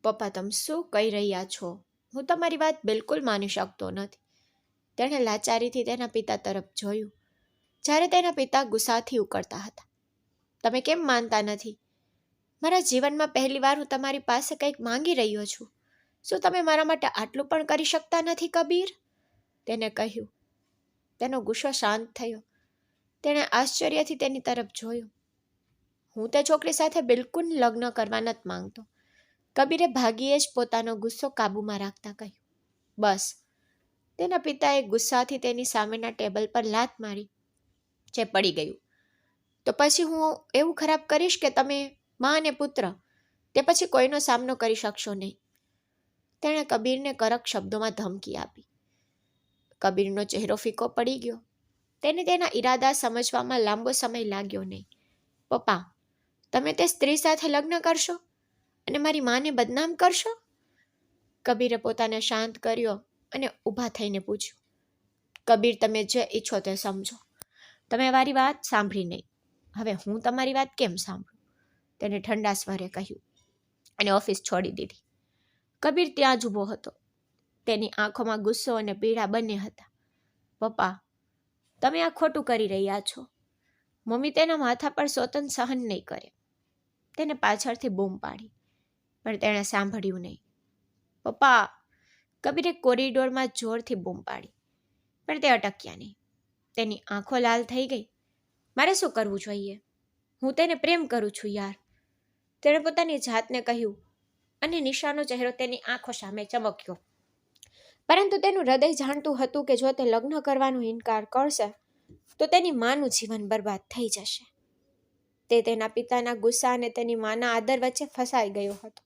પપ્પા, તમે શું કહી રહ્યા છો? હું તમારી વાત બિલકુલ માની શકતો નથી. તેણે લાચારીથી તેના પિતા તરફ જોયું, જ્યારે તેના પિતા ગુસ્સાથી ઉકળતા હતા. તમે કેમ માનતા નથી? મારા જીવનમાં પહેલીવાર હું તમારી પાસે કંઈક માંગી રહ્યો છું. શું તમે મારા માટે આટલું પણ કરી શકતા નથી, કબીર? તેને કહ્યું. તેનો ગુસ્સો શાંત થયો. તેણે આશ્ચર્યથી તેની તરફ જોયું. હું તે છોકરી સાથે બિલકુલ લગ્ન કરવા નથી માંગતો. કબીરે ભાગીએ જ પોતાનો ગુસ્સો કાબૂમાં રાખતા કહ્યું. બસ. તેના પિતાએ ગુસ્સાથી તેની સામેના ટેબલ પર લાત મારી, જે પડી ગયું. તો પછી હું એવું ખરાબ કરીશ કે તમે, મા અને પુત્ર, તે પછી કોઈનો સામનો કરી શકશો નહીં. તેણે કબીરને કડક શબ્દોમાં ધમકી આપી. કબીરનો ચહેરો ફીકો પડી ગયો. તેને તેના ઈરાદા સમજવામાં લાંબો સમય લાગ્યો નહીં. પપ્પા, તમે તે સ્ત્રી સાથે લગ્ન કરશો અને મારી માને બદનામ કરશો? કબીરે પોતાને શાંત કર્યો અને ઊભા થઈને પૂછ્યું. કબીર, તમે જે ઈચ્છો તે સમજો. તમે મારી વાત સાંભળી નહીં. હવે હું તમારી વાત કેમ સાંભળું? તેને ઠંડા સ્વરે કહ્યું અને ઓફિસ છોડી દીધી. કબીર ત્યાં જ ઊભો હતો. તેની આંખોમાં ગુસ્સો અને પીડા બંને હતા. પપ્પા, તમે આ ખોટું કરી રહ્યા છો. મમ્મી તેના માથા પર સોતન સહન નહીં કરે. તેને પાછળથી બૂમ પાડી, પણ તેણે સાંભળ્યું નહીં. પપ્પા, કબીરે કોરિડોરમાં જોરથી બૂમ પાડી, પણ તે અટક્યા નહીં. તેની આંખો લાલ થઈ ગઈ. મારે શું કરવું જોઈએ? હું તેને પ્રેમ કરું છું યાર, તેણે પોતાની જાતને કહ્યું, અને નિશાનો ચહેરો તેની આંખો સામે ચમક્યો. પરંતુ તેનું હૃદય જાણતું હતું કે જો તે લગ્ન કરવાનો ઇનકાર કરશે તો તેની માનું જીવન બરબાદ થઈ જશે. તે તેના પિતાના ગુસ્સા અને તેની માના આદર વચ્ચે ફસાઈ ગયો હતો.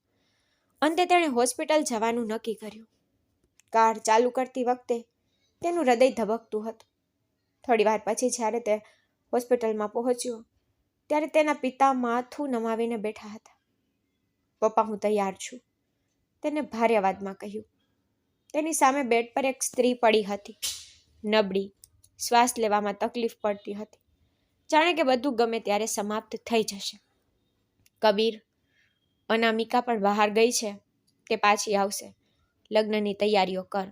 અંતે તેણે હોસ્પિટલ જવાનું નક્કી કર્યું. કાર ચાલુ કરતી વખતે તેનું હૃદય ધબકતું હતું. થોડી વાર પછી જ્યારે તે હોસ્પિટલમાં પહોંચ્યો ત્યારે તેના પિતા માથું નમાવીને બેઠા હતા. પપ્પા, હું તૈયાર છું, તેને ભારે અવાજમાં કહ્યું. તેની સામે બેડ પર એક સ્ત્રી પડી હતી. નબળી, શ્વાસ લેવામાં તકલીફ પડતી હતી. જાણે કે બધું ગમે ત્યારે સમાપ્ત થઈ જશે. કબીર, અનામિકા પણ બહાર ગઈ છે, તે પાછી આવશે. લગ્નની તૈયારીઓ કર.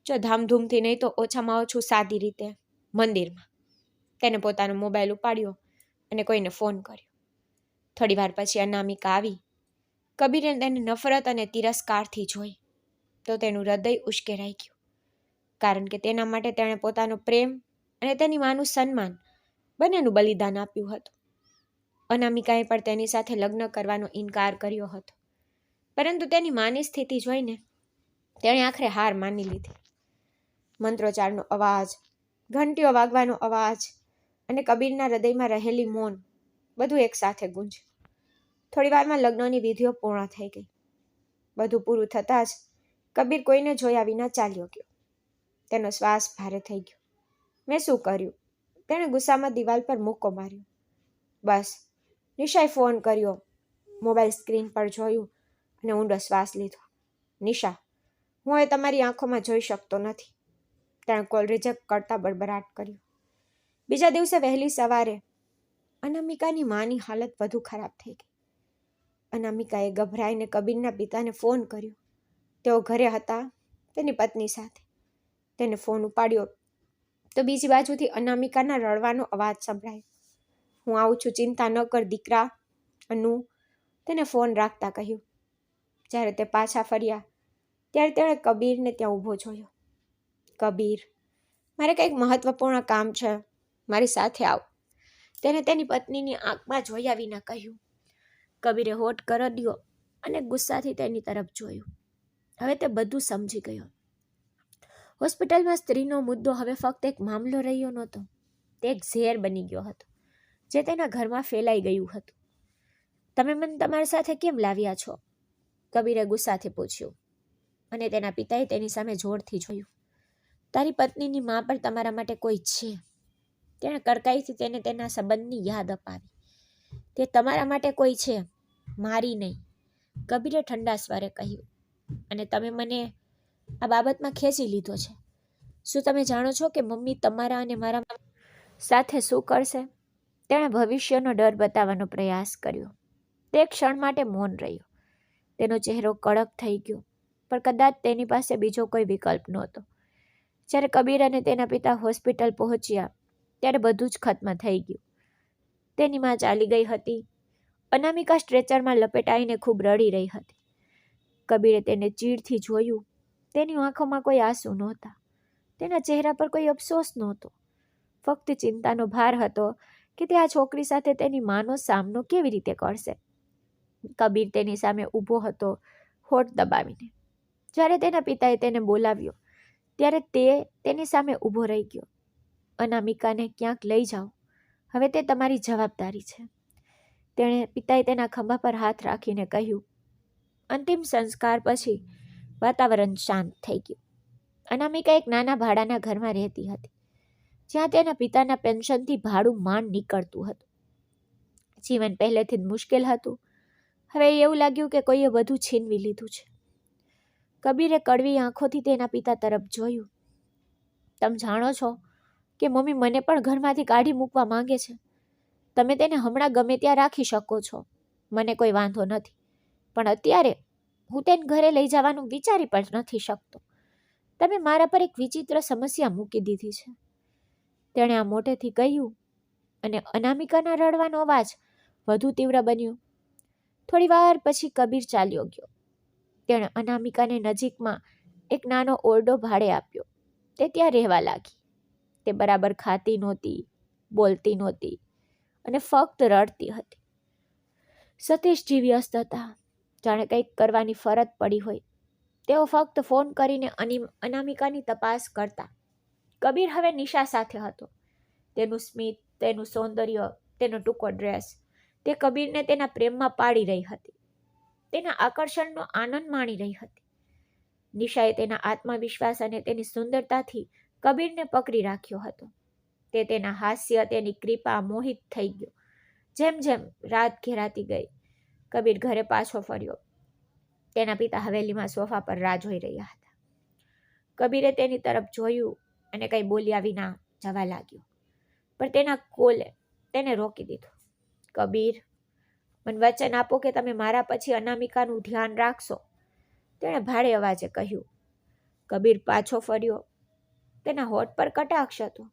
જો ધામધૂમથી નહીં તો ઓછામાં ઓછું સાદી રીતે મંદિરમાં. તેને પોતાનો મોબાઈલ ઉપાડ્યો અને કોઈને ફોન કર્યો. થોડી વાર પછી અનામિકા આવી. કબીરે તેને નફરત અને તિરસ્કારથી જોઈ તો તેનું હૃદય ઉશ્કેરાઈ ગયું, કારણ કે તેના માટે તેણે પોતાનો પ્રેમ અને તેની માનું સન્માન બંનેનું બલિદાન આપ્યું હતું. અનામિકાએ પણ તેની સાથે લગ્ન કરવાનો ઇનકાર કર્યો હતો, પરંતુ તેની માની સ્થિતિ જોઈને તેણે આખરે હાર માની લીધી. મંત્રોચ્ચારનો અવાજ, ઘંટીઓ વાગવાનો અવાજ અને કબીરના હૃદયમાં રહેલી મૌન બધું એકસાથે ગુંજ્યું. થોડી વારમાં લગ્નની વિધિઓ પૂર્ણ થઈ ગઈ. બધું પૂરું થતાં જ કબીર કોઈને જોયા વિના ચાલ્યો ગયો. તેનો શ્વાસ ભારે થઈ ગયો. મેં શું કર્યું? તેણે ગુસ્સામાં દિવાલ પર મુક્કો માર્યો. બસ. નિશાએ ફોન કર્યો, મોબાઈલ સ્ક્રીન પર જોયું અને ઊંડો શ્વાસ લીધો. નિશા, હું એ તમારી આંખોમાં જોઈ શકતો નથી. તેણે કોલ રિજેક્ટ કરતા બડબડાટ કર્યો. બીજા દિવસે વહેલી સવારે અનામિકાની માની હાલત વધુ ખરાબ થઈ ગઈ. અનામિકાએ ગભરાઈને કબીરના પિતાને ફોન કર્યો. તેઓ ઘરે હતા તેની પત્ની સાથે. તેને ફોન ઉપાડ્યો તો બીજી બાજુથી અનામિકાના રડવાનો અવાજ સંભળાયો. હું આવું છું, ચિંતા ન કર દીકરા, અનુ, તેને ફોન રાખતા કહ્યું. જ્યારે તે પાછા ફર્યા ત્યારે તેણે કબીરને ત્યાં ઊભો જોયો. કબીર, મારે કંઈક મહત્વપૂર્ણ કામ છે, મારી સાથે આવ, તેને તેની પત્નીની આંખમાં જોયા વિના કહ્યું. કબીરે હોઠ કરડ્યો અને ગુસ્સાથી તેની તરફ જોયું. હવે તે બધું સમજી ગયો. હોસ્પિટલમાં સ્ત્રીનો મુદ્દો હવે ફક્ત એક મામલો રહ્યો નહોતો, તે એક ઝેર બની ગયો હતો, જે તેના ઘરમાં ફેલાઈ ગયું હતું. તમે મને તમારી સાથે કેમ લાવ્યા છો? કબીરે ગુસ્સાથી પૂછ્યું, અને તેના પિતાએ તેની સામે જોરથી જોયું. તારી પત્નીની મા પર તમારા માટે કોઈ છે. તેણે કડકાઈથી તેને તેના સંબંધની યાદ અપાવી. તે તમારા માટે કોઈ છે, મારી નહીં, કબીરે ઠંડા સ્વરે કહ્યું. અને તમે મને આ બાબતમાં ખેંચી લીધો છે. શું તમે જાણો છો કે મમ્મી તમારા અને મારા સાથે શું કરશે? તેણે ભવિષ્યનો ડર બતાવવાનો પ્રયાસ કર્યો. તે ક્ષણ માટે મૌન રહ્યો. તેનો ચહેરો કડક થઈ ગયો, પણ કદાચ તેની પાસે બીજો કોઈ વિકલ્પ નહોતો. જ્યારે કબીર અને તેના પિતા હોસ્પિટલ પહોંચ્યા ત્યારે બધું જ ખત્મ થઈ ગયું. તેની માં ચાલી ગઈ હતી. અનામિકા સ્ટ્રેચરમાં લપેટાઈને ખૂબ રડી રહી હતી. કબીરે તેને ચીડથી જોયું. તેની આંખોમાં કોઈ આંસુ નહોતા, તેના ચહેરા પર કોઈ અફસોસ નહોતો, ફક્ત ચિંતાનો ભાર હતો કે તે આ છોકરી સાથે તેની માનો સામનો કેવી રીતે કરશે. કબીર તેની સામે ઊભો હતો, હોઠ દબાવીને. જ્યારે તેના પિતાએ તેને બોલાવ્યો ત્યારે તે તેની સામે ઊભો રહી ગયો. અનામિકાને ક્યાંક લઈ જાઓ, હવે તે તમારી જવાબદારી છે. પિતાએ તેના ખભા પર હાથ રાખીને કહ્યું. અંતિમ સંસ્કાર પછી વાતાવરણ શાંત થઈ ગયું. અનામિકા એક નાના ભાડાના ઘરમાં રહેતી હતી, જ્યાં તેના પિતાના પેન્શનથી ભાડું માંડ નીકળતું હતું. જીવન પહેલેથી જ મુશ્કેલ હતું. હવે એવું લાગ્યું કે કોઈએ બધું છીનવી લીધું છે. કબીરે કડવી આંખોથી તેના પિતા તરફ જોયું. તમે જાણો છો કે મમ્મી મને પણ ઘરમાંથી કાઢી મૂકવા માંગે છે. તમે તેને હમણાં ગમે ત્યાં રાખી શકો છો, મને કોઈ વાંધો નથી, પણ અત્યારે હું તેને ઘરે લઈ જવાનું વિચારી પણ નથી શકતો. તમે મારા પર એક વિચિત્ર સમસ્યા મૂકી દીધી છે. તેણે આ મોટેથી કહ્યું અને અનામિકાના રડવાનો અવાજ વધુ તીવ્ર બન્યો. થોડી વાર પછી કબીર ચાલ્યો ગયો. તેણે અનામિકાને નજીકમાં એક નાનો ઓરડો ભાડે આપ્યો. તે ત્યાં રહેવા લાગી. તે બરાબર ખાતી નહોતી, બોલતી નહોતી અને ફક્ત રડતી હતી. સતીશજી વ્યસ્ત હતા, જાણે કંઈક કરવાની ફરજ પડી હોય. તેઓ ફક્ત ફોન કરીને અનામિકાની તપાસ કરતા. કબીર હવે નિશા સાથે હતો. તેનું સ્મિત, તેનું સૌંદર્ય, તેનો ટૂંકો ડ્રેસ, તે કબીરને તેના પ્રેમમાં પાડી રહી હતી. તેના આકર્ષણનો આનંદ માણી રહી હતી. નિશાએ તેના આત્મવિશ્વાસ અને તેની સુંદરતાથી કબીરને પકડી રાખ્યો હતો. તે તેના હાસ્ય, તેની કૃપા મોહિત થઈ ગયો. જેમ જેમ રાત ઘેરાતી ગઈ, કબીર ઘરે પાછો ફર્યો. તેના પિતા હવેલીમાં સોફા પર રાહ જોઈ રહ્યા હતા. કબીરે તેની તરફ જોયું અને કંઈ બોલ્યા વિના જવા લાગ્યો, પણ તેના કોલે તેને રોકી દીધો. કબીર, મને વચન આપો કે તમે મારા પછી અનામિકાનું ધ્યાન રાખશો, તેણે ભારે અવાજે કહ્યું. કબીર પાછો ફર્યો. તેના હોઠ પર કટાક્ષ હતો.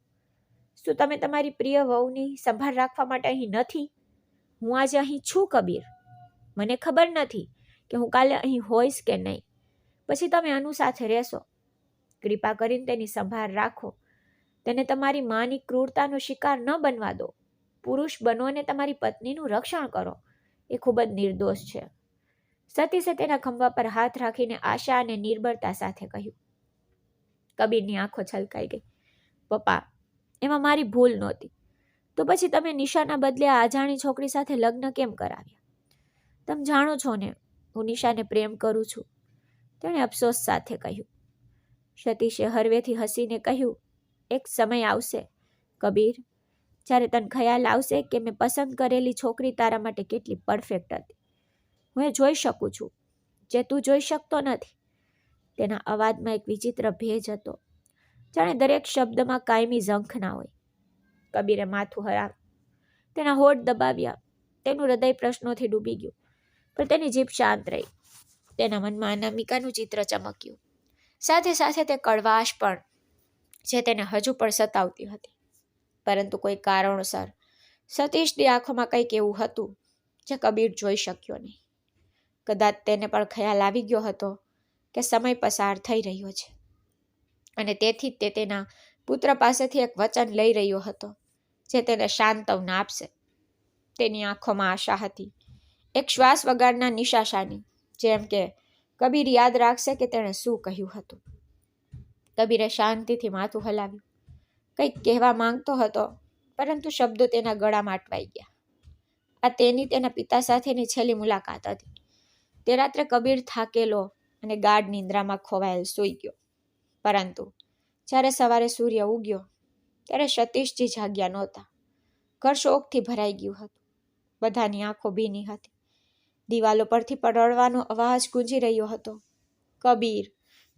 શું તમે તમારી પ્રિય વહુની સંભાળ રાખવા માટે અહીં નથી? હું આજે અહીં છું કબીર. મને ખબર નથી કે હું કાલે અહીં હોઈશ કે નહીં. પછી તમે અનુ સાથે રહેશો. કૃપા કરીને તેની સંભાળ રાખો. તેને તમારી માની ક્રૂરતાનો શિકાર ન બનવા દો. પુરુષ બનો અને તમારી પત્નીનું રક્ષણ કરો. એ ખૂબ જ નિર્દોષ છે. સતીશે તેના ખંભા પર હાથ રાખીને આશા અને નિર્બળતા સાથે કહ્યું. કબીરની આંખો છલકાઈ ગઈ. પપ્પા, એમાં મારી ભૂલ નહોતી. તો પછી તમે નિશાના બદલે આ અજાણી છોકરી સાથે લગ્ન કેમ કરાવ્યા? તમે જાણો છો ને, હું નિશાને પ્રેમ કરું છું, તેણે અફસોસ સાથે કહ્યું. સતીશે હળવેથી હસીને કહ્યું. એક સમય આવશે કબીર, જ્યારે તને ખ્યાલ આવશે કે મેં પસંદ કરેલી છોકરી તારા માટે કેટલી પરફેક્ટ હતી. હું એ જોઈ શકું છું જે તું જોઈ શકતો નથી. તેના અવાજમાં એક વિચિત્ર ભેજ હતો, જાણે દરેક શબ્દમાં કાયમી ઝંખ ના હોય. કબીરે માથું હરાવ્યું, તેના હોઠ દબાવ્યા. તેનું હૃદય પ્રશ્નોથી ડૂબી ગયું, પણ તેની જીભ શાંત રહી. તેના મનમાં અનામિકાનું ચિત્ર ચમક્યું, સાથે સાથે તે કડવાશ પણ, જે તેને હજુ પણ સતાવતી હતી. પરંતુ કોઈ કારણોસર સતીશની આંખોમાં કંઈક એવું હતું જે કબીર જોઈ શક્યો નહીં. કદાચ તેને પણ ખ્યાલ આવી ગયો હતો કે સમય પસાર થઈ રહ્યો છે, અને તેથી તે તેના પુત્ર પાસેથી એક વચન લઈ રહ્યો હતો જે તેને સાંત્વના આપશે. તેની આંખોમાં આશા હતી, એક શ્વાસ વગાડના નિશાશાની, જેમ કે કબીર યાદ રાખશે કે તેણે શું કહ્યું હતું. કબીરે શાંતિથી માથું હલાવ્યું. કંઈક કહેવા માંગતો હતો, પરંતુ શબ્દો તેના ગળામાં અટવાઈ ગયા. આ તેના પિતા સાથેની છેલ્લી મુલાકાત હતી. તે રાત્રે કબીર થાકેલો અને ગાઢ નિંદ્રામાં ખોવાયેલ સૂઈ ગયો. પરંતુ જ્યારે સવારે સૂર્ય ઉગ્યો ત્યારે સતીશજી જાગ્યા નહોતા. ઘર શોકથી ભરાઈ ગયું હતું. બધાની આંખો ભીની હતી. દિવાલો પરથી પણ રડવાનો અવાજ ગુંજી રહ્યો હતો. કબીર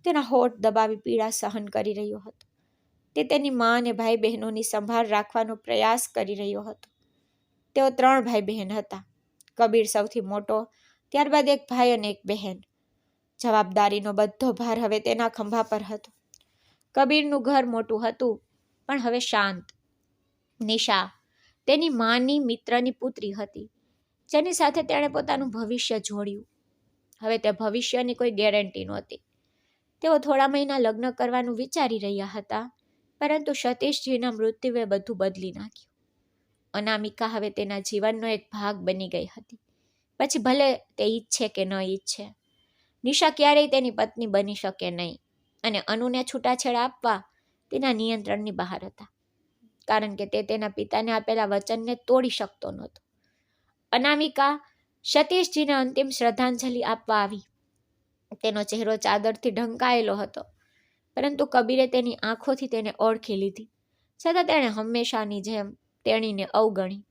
તેના હોઠ દબાવી પીડા સહન કરી રહ્યો હતો. તે તેની મા અને ભાઈ બહેનોની સંભાળ રાખવાનો પ્રયાસ કરી રહ્યો હતો. તેઓ 3 ભાઈ બહેન હતા. કબીર સૌથી મોટો ત્યારબાદ એક ભાઈ અને એક બહેન. જવાબદારીનો બધો ભાર હવે તેના ખંભા પર હતો. કબીરનું ઘર મોટું હતું, પણ હવે શાંત. નિશા તેની માની મિત્રની પુત્રી હતી, જેની સાથે તેણે પોતાનું ભવિષ્ય જોડ્યું. હવે તે ભવિષ્યની કોઈ ગેરંટી નહોતી. તેઓ થોડા મહિના લગ્ન કરવાનું વિચારી રહ્યા હતા, પરંતુ સતીશજીના મૃત્યુએ બધું બદલી નાખ્યું. અનામિકા હવે તેના જીવનનો એક ભાગ બની ગઈ હતી. પછી ભલે તે ઈચ્છે કે ન ઈચ્છે, નિશા ક્યારેય તેની પત્ની બની શકે નહીં, અને અનુને છૂટાછેડા આપવા તેના નિયંત્રણની બહાર હતા, કારણ કે તે તેના પિતાને આપેલા વચનને તોડી શકતો નહોતો. અનામિકા સતીશજીને અંતિમ શ્રદ્ધાંજલિ આપવા આવી. તેનો ચહેરો ચાદરથી ઢંકાયેલો હતો, પરંતુ કબીરે તેની આંખોથી તેને ઓળખી લીધી. છતાં તેણે હંમેશાની જેમ તેણીને અવગણી,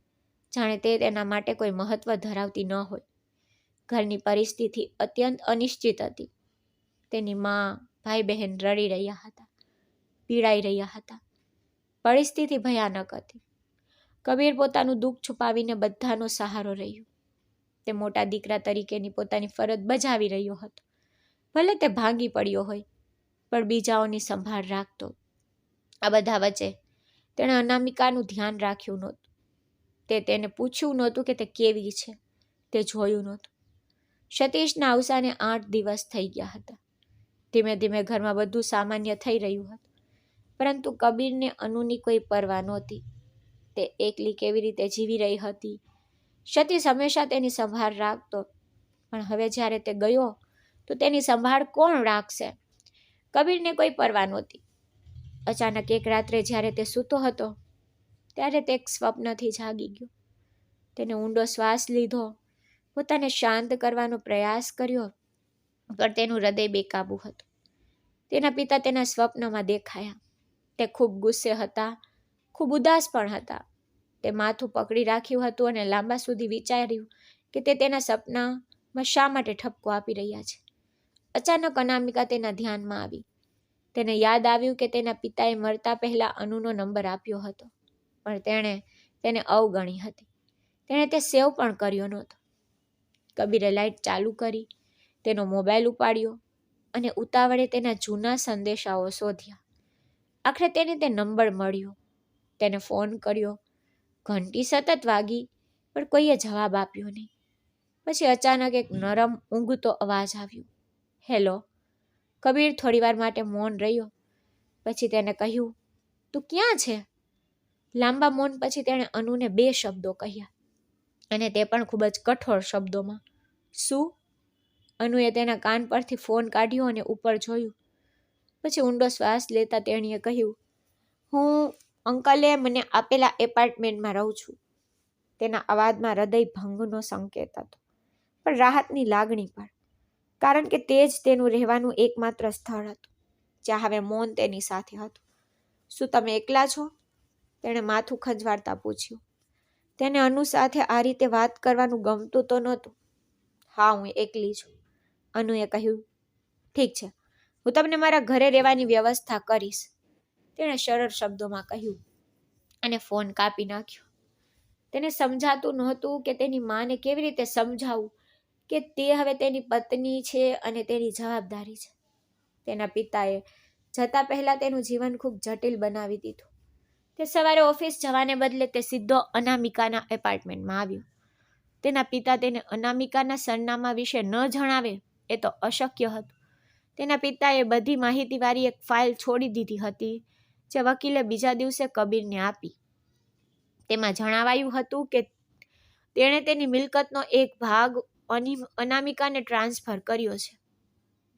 જાણે તે તેના માટે કોઈ મહત્વ ધરાવતી ન હોય. ઘરની પરિસ્થિતિ અત્યંત અનિશ્ચિત હતી. તેની મા, ભાઈ બહેન રડી રહ્યા હતા, પીડાઈ રહ્યા હતા. પરિસ્થિતિ ભયાનક હતી. કબીર પોતાનું દુઃખ છુપાવીને બધાનો સહારો રહ્યો. તે મોટા દીકરા તરીકેની પોતાની ફરજ બજાવી રહ્યો હતો. ભલે તે ભાંગી પડ્યો હોય, પણ બીજાઓની સંભાળ રાખતો. આ બધા વચ્ચે તેણે અનામિકાનું ધ્યાન રાખ્યું નહોતું. તે તેને પૂછ્યું નહોતું કે તે કેવી છે, તે જોયું નહોતું. સતીશના અવસાને 8 દિવસ થઈ ગયા હતા. ધીમે ધીમે ઘરમાં બધું સામાન્ય થઈ રહ્યું હતું, પરંતુ કબીરને અનુની કોઈ પરવા નહોતી. તે એકલી કેવી રીતે જીવી રહી હતી. સતીશ હંમેશા તેની સંભાળ રાખતો, પણ હવે જ્યારે તે ગયો તો તેની સંભાળ કોણ રાખશે? કબીરને કોઈ પરવા નહોતી. અચાનક એક રાત્રે જ્યારે તે સૂતો હતો, ત્યારે તે એક સ્વપ્નથી જાગી ગયો. તેને ઊંડો શ્વાસ લીધો, પોતાને શાંત કરવાનો પ્રયાસ કર્યો, પણ તેનું હૃદય બેકાબુ હતું. તેના પિતા તેના સ્વપ્નમાં દેખાયા. તે ખૂબ ગુસ્સે હતા, ખૂબ ઉદાસ પણ હતા. તે માથું પકડી રાખ્યું હતું અને લાંબા સુધી વિચાર્યું કે તે તેના સપનામાં શા માટે ઠપકો આપી રહ્યા છે. અચાનક અનામિકા તેના ધ્યાનમાં આવી. તેને યાદ આવ્યું કે તેના પિતાએ મરતા પહેલા અનુનો નંબર આપ્યો હતો, પણ તેણે તેને અવગણી હતી. તેણે તે સેવ પણ કર્યો નહોતો. કબીરે લાઇટ ચાલુ કરી, તેનો મોબાઈલ ઉપાડ્યો અને ઉતાવળે તેના જૂના સંદેશાઓ શોધ્યા. આખરે તેને તે નંબર મળ્યો. તેને ફોન કર્યો. ઘંટી સતત વાગી, પણ કોઈએ જવાબ આપ્યો નહીં. પછી અચાનક એક નરમ ઊંઘતો અવાજ આવ્યો. હેલો. કબીર થોડીવાર માટે મૌન રહ્યો. પછી તેને કહ્યું, તું ક્યાં છે? લાંબા મૌન પછી તેણે અનુને 2 શબ્દો કહ્યા, અને તે પણ ખૂબ જ કઠોર શબ્દોમાં. શું? અનુએ તેના કાન પરથી ફોન કાઢ્યો અને ઉપર જોયું. પછી ઊંડો શ્વાસ લેતા તેણીએ કહ્યું, હું અંકલે મને આપેલા એપાર્ટમેન્ટમાં રહું છું. તેના અવાજમાં હૃદય ભંગનો સંકેત હતો, પણ રાહતની લાગણી પણ, કારણ કે તે જ તેનું રહેવાનું એકમાત્ર સ્થળ હતું, જ્યાં હવે મૌન તેની સાથે હતું. શું તમે એકલા છો? તેણે માથું ખંજવાળતા પૂછ્યું. તેને અનુ સાથે આ રીતે વાત કરવાનું ગમતું તો નહોતું. હા, હું એકલી છું, અનુએ કહ્યું. ઠીક છે, હું તમને મારા ઘરે રહેવાની વ્યવસ્થા કરીશ, તેણે સરળ શબ્દોમાં કહ્યું, અને ફોન કાપી નાખ્યો. તેને સમજાતું નહોતું કે તેની માને કેવી રીતે સમજાવવું કે તે હવે તેની પત્ની છે અને તેની જવાબદારી છે. તેના પિતાએ જતા પહેલા તેનું જીવન ખૂબ જટિલ બનાવી દીધું. તે સવારે ઓફિસ જવાને બદલે તે સીધો અનામિકાના એપાર્ટમેન્ટમાં આવ્યો. તેના પિતા તેને અનામિકાના સરનામા વિશે ન જણાવે એ તો અશક્ય હતું. તેના પિતાએ બધી માહિતીવાળી એક ફાઇલ છોડી દીધી હતી, જે વકીલે બીજા દિવસે કબીરને આપી. તેમાં જણાવાયું હતું કે તેણે તેની મિલકતનો એક ભાગ અનામિકાને ટ્રાન્સફર કર્યો છે.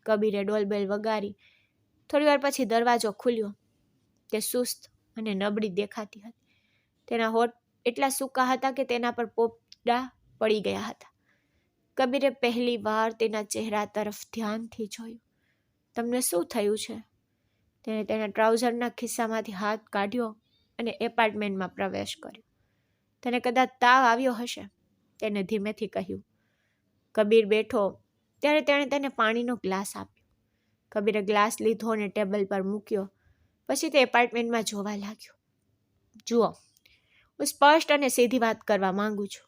કબીરે ડોલબેલ વગાડી. થોડીવાર પછી દરવાજો ખુલ્યો. તે સુસ્ત અને નબળી દેખાતી હતી. તેના હોઠ એટલા સૂકા હતા કે તેના પર પોપડા પડી ગયા હતા. કબીરે પહેલી વાર તેના ચહેરા તરફ ધ્યાનથી જોયું. તમને શું થયું છે? તેણે તેના ટ્રાઉઝરના ખિસ્સામાંથી હાથ કાઢ્યો અને એપાર્ટમેન્ટમાં પ્રવેશ કર્યો. તેને કદાચ તાવ આવ્યો હશે, તેને ધીમેથી કહ્યું. કબીર બેઠો ત્યારે તેણે તેને પાણીનો ગ્લાસ આપ્યો. કબીરે ગ્લાસ લીધો અને ટેબલ પર મૂક્યો. પછી તે એપાર્ટમેન્ટમાં જોવા લાગ્યો. જુઓ, હું સ્પષ્ટ અને સીધી વાત કરવા માંગુ છું.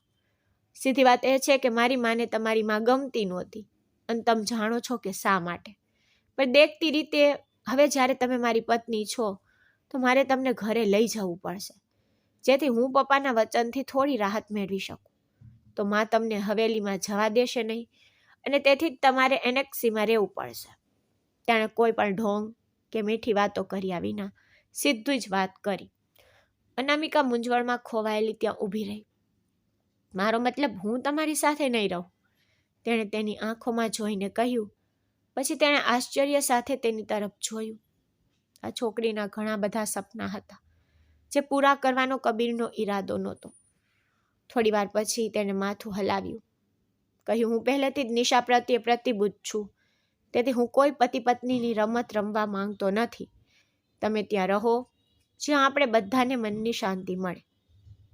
સીધી વાત એ છે કે મારી માને તમારી માં ગમતી નહોતી અને તમે જાણો છો કે શા માટે. પણ દેખતી રીતે હવે જ્યારે તમે મારી પત્ની છો તો મારે તમને ઘરે લઈ જવું પડશે, જેથી હું પપ્પાના વચનથી થોડી રાહત મેળવી શકું. તો માં તમને હવેલીમાં જવા દેશે નહીં અને તેથી જ તમારે એનેક્સીમાં રહેવું પડશે. તેણે કોઈ પણ ઢોંગ કે મીઠી વાતો કર્યા વિના સીધી જ વાત કરી. અનામિકા મૂંઝવણમાં ખોવાયેલી ત્યાં ઊભી રહી. મારો મતલબ હું તમારી સાથે નહીં રહું, તેણે તેની આંખોમાં જોઈને કહ્યું. પછી તેણે આશ્ચર્ય સાથે તેની તરફ જોયું. આ છોકરીના ઘણા બધા સપના હતા જે પૂરા કરવાનો કબીરનો ઈરાદો નહોતો. થોડી વાર પછી તેણે માથું હલાવ્યું. કહ્યું, હું પહેલેથી જ નિશા પ્રત્યે પ્રતિબદ્ધ છું, તેથી હું કોઈ પતિ પત્નીની રમત રમવા માંગતો નથી. તમે ત્યાં રહો જ્યાં આપણે બધાને મનની શાંતિ મળે.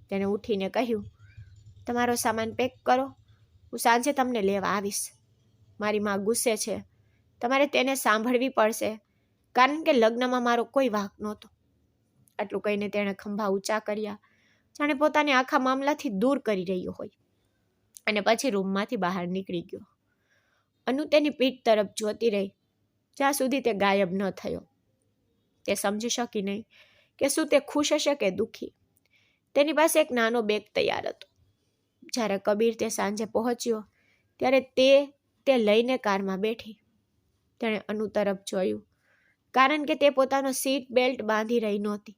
તેણે ઉઠીને કહ્યું, તમારો સામાન પેક કરો, હું સાંજે તમને લેવા આવીશ. મારી માં ગુસ્સે છે, તમારે તેને સાંભળવી પડશે, કારણ કે લગ્નમાં મારો કોઈ વાંક નહોતો. આટલું કહીને તેણે ખંભા ઊંચા કર્યા, જાણે પોતાને આખા મામલાથી દૂર કરી રહ્યો હોય, અને પછી રૂમમાંથી બહાર નીકળી ગયો. અનુ તેની પીઠ તરફ જોતી રહી જ્યાં સુધી તે ગાયબ ન થયો. તે સમજી શકી નહીં કે શું તે ખુશ હશે કે દુઃખી. તેની પાસે એક નાનો બેગ તૈયાર હતો. જ્યારે કબીર તે સાંજે પહોંચ્યો ત્યારે તે લઈને કારમાં બેઠી. તેણે અનુ તરફ જોયું, કારણ કે તે પોતાનો સીટ બેલ્ટ બાંધી રહી નહોતી.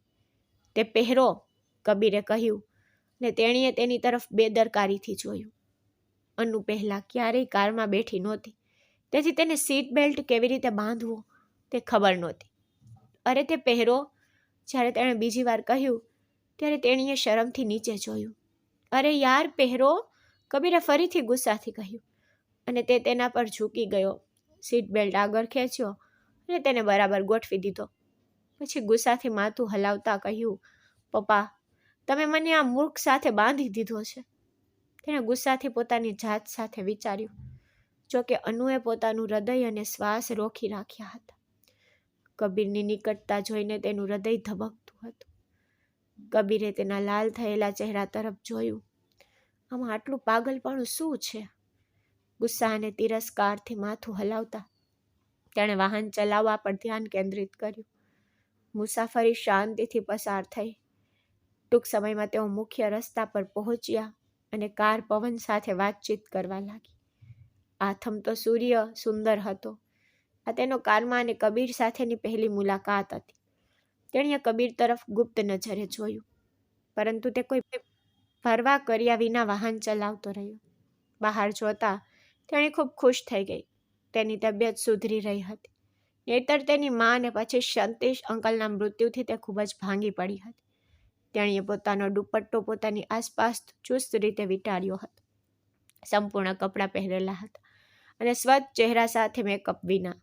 તે પહેરો, કબીરે કહ્યું, ને તેણીએ તેની તરફ બેદરકારીથી જોયું. અનુ પહેલાં ક્યારેય કારમાં બેઠી નહોતી, તેથી તેને સીટ બેલ્ટ કેવી રીતે બાંધવું તે ખબર નહોતી. અરે તે પહેરો, જ્યારે તેણે બીજી વાર કહ્યું ત્યારે તેણીએ શરમથી નીચે જોયું. અરે યાર પહેરો, કબીરે ફરીથી ગુસ્સાથી કહ્યું, અને તે તેના પર ઝૂકી ગયો. સીટ બેલ્ટ આગળ ખેંચ્યો અને તેને બરાબર ગોઠવી દીધો. પછી ગુસ્સાથી માથું હલાવતા કહ્યું, પપ્પા, તમે મને આ મૂર્ખ સાથે બાંધી દીધો છે. તેણે ગુસ્સાથી પોતાની જાત સાથે વિચાર્યું. જોકે અનુએ પોતાનું હૃદય અને શ્વાસ રોકી રાખ્યા હતા. કબીરની નિકટતા જોઈને તેનું હૃદય ધબકતું હતું. કબીરે તેના લાલ થયેલા ચહેરા તરફ જોયું. આમાં આટલું પાગલપણું શું છે? ગુસ્સા અને તિરસ્કારથી માથું હલાવતા તેણે વાહન ચલાવવા પર ધ્યાન કેન્દ્રિત કર્યું. મુસાફરી શાંતિથી પસાર થઈ. ટૂંક સમયમાં તેઓ મુખ્ય રસ્તા પર પહોંચ્યા અને કાર પવન સાથે વાતચીત કરવા લાગી. આથમતો સૂર્ય સુંદર હતો. આ તેનો કારમાં અને કબીર સાથેની પહેલી મુલાકાત હતી. તેણીએ કબીર તરફ ગુપ્ત નજરે જોયું, પરંતુ તે કોઈ પરવા કર્યા વિના વાહન ચલાવતો રહ્યો. બહાર જોતા તેણી ખૂબ ખુશ થઈ ગઈ. તેની તબિયત સુધરી રહી હતી. નહીતર તેની મા અને પછી સતીશ અંકલના મૃત્યુથી તે ખૂબ જ ભાંગી પડી હતી. તેણીએ પોતાનો દુપટ્ટો પોતાની આસપાસ ચુસ્ત રીતે વીંટાળ્યો હતો. સંપૂર્ણ કપડાં પહેરેલા હતા અને સ્વચ્છ ચહેરા સાથે મેકઅપ વિના.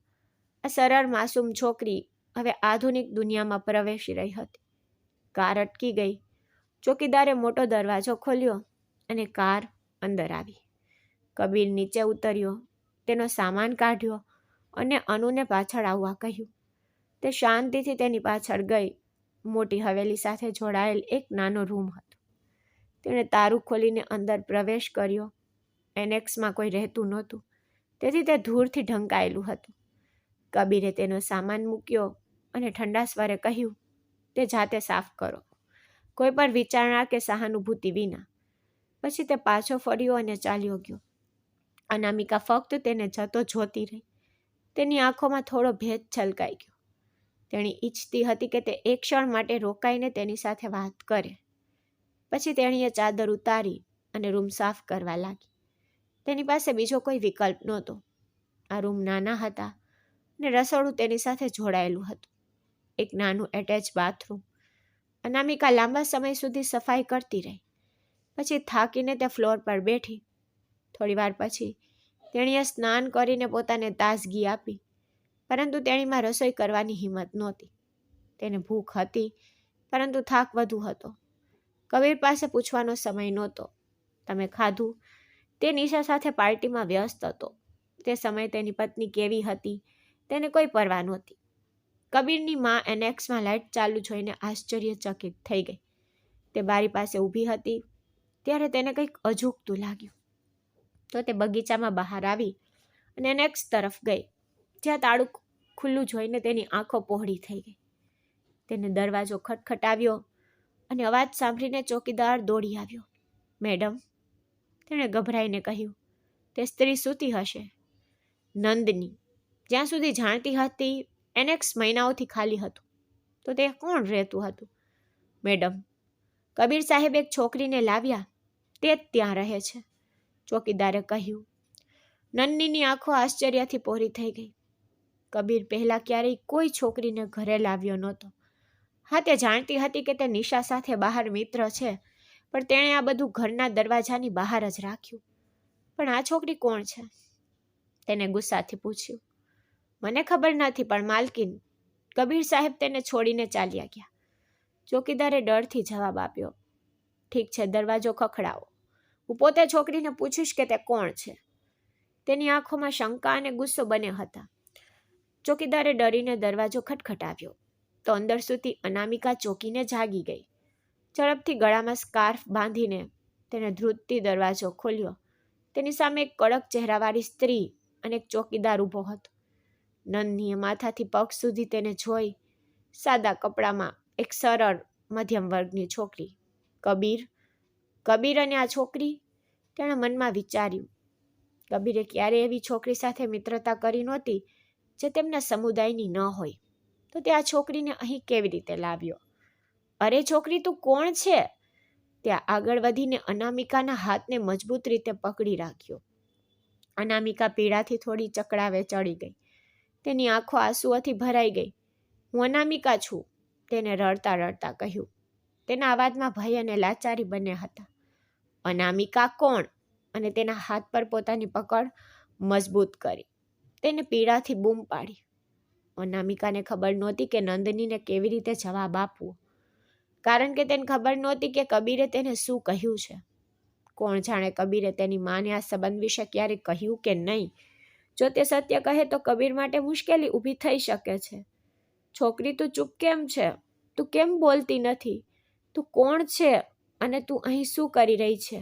આ સરળ માસૂમ છોકરી હવે આધુનિક દુનિયામાં પ્રવેશી રહી હતી. કાર અટકી ગઈ. ચોકીદારે મોટો દરવાજો ખોલ્યો અને કાર અંદર આવી. કબીર નીચે ઉતર્યો, તેનો સામાન કાઢ્યો અને અનુને પાછળ આવવા કહ્યું. તે શાંતિથી તેની પાછળ ગઈ. મોટી હવેલી સાથે જોડાયેલ એક નાનો રૂમ હતો. તેણે તારું ખોલીને અંદર પ્રવેશ કર્યો. એનેક્સમાં કોઈ રહેતું નહોતું, તેથી તે ધૂળથી ઢંકાયેલું હતું. કબીરે તેનો સામાન મૂક્યો અને ઠંડા સ્વરે કહ્યું, તે જાતે સાફ કરો, કોઈ પણ વિચારણા કે સહાનુભૂતિ વિના. પછી તે પાછો ફર્યો અને ચાલ્યો ગયો. અનામિકા ફક્ત તેને જતો જોતી રહી. તેની આંખોમાં થોડો ભેદ છલકાઈ ગયો. તેણી ઈચ્છતી હતી કે તે એક ક્ષણ માટે રોકાઈને તેની સાથે વાત કરે. પછી તેણીએ ચાદર ઉતારી અને રૂમ સાફ કરવા લાગી. તેની પાસે બીજો કોઈ વિકલ્પ નહોતો. આ રૂમ નાના હતા અને રસોડું તેની સાથે જોડાયેલું હતું. એક નાનું એટેચ બાથરૂમ. અનામિકા લાંબા સમય સુધી સફાઈ કરતી રહી. પછી થાકીને તે ફ્લોર પર બેઠી. થોડી વાર પછી તેણીએ સ્નાન કરીને પોતાને તાજગી આપી, પરંતુ તેણીમાં રસોઈ કરવાની હિંમત નહોતી. તેને ભૂખ હતી, પરંતુ થાક વધુ હતો. કબીર પાસે પૂછવાનો સમય નહોતો. તમે ખાધું? તે નિશા સાથે પાર્ટીમાં વ્યસ્ત હતો. તે સમયે તેની પત્ની કેવી હતી તેને કોઈ પરવા નહોતી. કબીરની મા એનેક્સમાં લાઇટ ચાલુ જોઈને આશ્ચર્યચકિત થઈ ગઈ. તે બારી પાસે ઊભી હતી. ત્યારે તેને કંઈક અજુગતું લાગ્યું. તો તે બગીચામાં બહાર આવી અને નેક્સ્ટ તરફ ગઈ, જ્યાં તાળું ખુલ્લું જોઈને તેની આંખો પહોળી થઈ ગઈ. તેને દરવાજો ખટખટાવ્યો અને અવાજ સાંભળીને ચોકીદાર દોડી આવ્યો. મેડમ, તેણે ગભરાઈને કહ્યું. તે સ્ત્રી સૂતી હશે. નંદની, જ્યાં સુધી જાણતી હતી એનેક્સ મહિનાઓથી ખાલી હતું. તો તે કોણ રહેતું હતું? મેડમ, કબીર સાહેબ એક છોકરીને લાવ્યા, તે જ ત્યાં રહે છે, ચોકીદારે કહ્યું. નન્નીની આંખો આશ્ચર્યથી પહોળી થઈ ગઈ. કબીર પહેલાં ક્યારેય કોઈ છોકરીને ઘરે લાવ્યો નહોતો. હા, તે જાણતી હતી કે તે નિશા સાથે બહાર મિત્ર છે, પણ તેણે આ બધું ઘરના દરવાજાની બહાર જ રાખ્યું. પણ આ છોકરી કોણ છે? તેને ગુસ્સાથી પૂછ્યું. મને ખબર નથી, પણ માલકીન. કબીર સાહેબ તેને છોડીને ચાલ્યા ગયા. ચોકીદારે ડરથી જવાબ આપ્યો. ઠીક છે, દરવાજો ખખડાવો. હું પોતે છોકરીને પૂછીશ કે તે કોણ છે. તેની આંખોમાં શંકા અને ગુસ્સો બંને હતા. ચોકીદારે ડરીને દરવાજો ખટખટાવ્યો તો અંદર સુધી અનામિકા ચોકીને જાગી ગઈ. ઝડપથી ગળામાં સ્કાર્ફ બાંધીને તેને ધ્રુતથી દરવાજો ખોલ્યો. તેની સામે એક કડક ચહેરાવાળી સ્ત્રી અને એક ચોકીદાર ઊભો હતો. નંદનીએ માથાથી પગ સુધી તેને જોઈ. સાદા કપડામાં એક સરળ મધ્યમ વર્ગની છોકરી. કબીર અને આ છોકરી? તેણે મનમાં વિચાર્યું. કબીરે ક્યારેય એવી છોકરી સાથે મિત્રતા કરી નહોતી જે તેમના સમુદાયની ન હોય. તો તે આ છોકરીને અહીં કેવી રીતે લાવ્યો? અરે છોકરી, તું કોણ છે? ત્યાં આગળ વધીને અનામિકાના હાથને મજબૂત રીતે પકડી રાખ્યો. અનામિકા પીડાથી થોડી ચકડાવે ચડી ગઈ. તેની આંખો આંસુઓથી ભરાઈ ગઈ. હું અનામિકા છું, તેને રડતા રડતા કહ્યું. તેના અવાજમાં ભય અને લાચારી બંને હતા. અનામિકા કોણ? અને તેના હાથ પર પોતાની પકડ મજબૂત કરી તેને પીડાથી બૂમ પાડી. અનામિકાને ખબર નહોતી કે નંદનીને કેવી રીતે જવાબ આપવો, કારણ કે તેને ખબર નહોતી કે કબીરે તેને શું કહ્યું છે. કોણ જાણે કબીરે તેની માને આ સંબંધ વિશે ક્યારેક કહ્યું કે નહીં. જો તે સત્ય કહે તો કબીર માટે મુશ્કેલી ઊભી થઈ શકે છે. છોકરી, તું ચૂપ કેમ છે? તું કેમ બોલતી નથી? તું કોણ છે અને તું અહીં શું કરી રહી છે?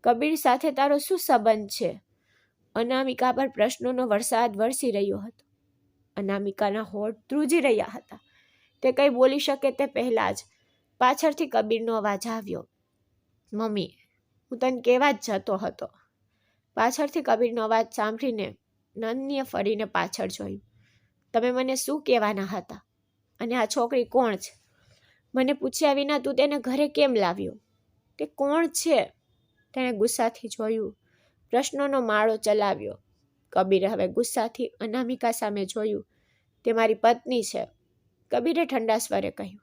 કબીર સાથે તારો શું સંબંધ છે? અનામિકા પર પ્રશ્નોનો વરસાદ વરસી રહ્યો હતો. અનામિકાના હોઠ ધ્રુજી રહ્યા હતા. તે કંઈ બોલી શકે તે પહેલાં જ પાછળથી કબીરનો અવાજ આવ્યો. મમ્મી, હું તને કહેવા જ જતો હતો. પાછળથી કબીરનો અવાજ સાંભળીને નંદનીએ ફરીને પાછળ જોયું. તમે મને શું કહેવાના હતા? અને આ છોકરી કોણ છે? મને પૂછ્યા વિના તું તેને ઘરે કેમ લાવ્યો? તે કોણ છે? તેણે ગુસ્સાથી જોયું. પ્રશ્નોનો માળો ચલાવ્યો. કબીરે હવે ગુસ્સાથી અનામિકા સામે જોયું. તે મારી પત્ની છે, કબીરે ઠંડા સ્વરે કહ્યું.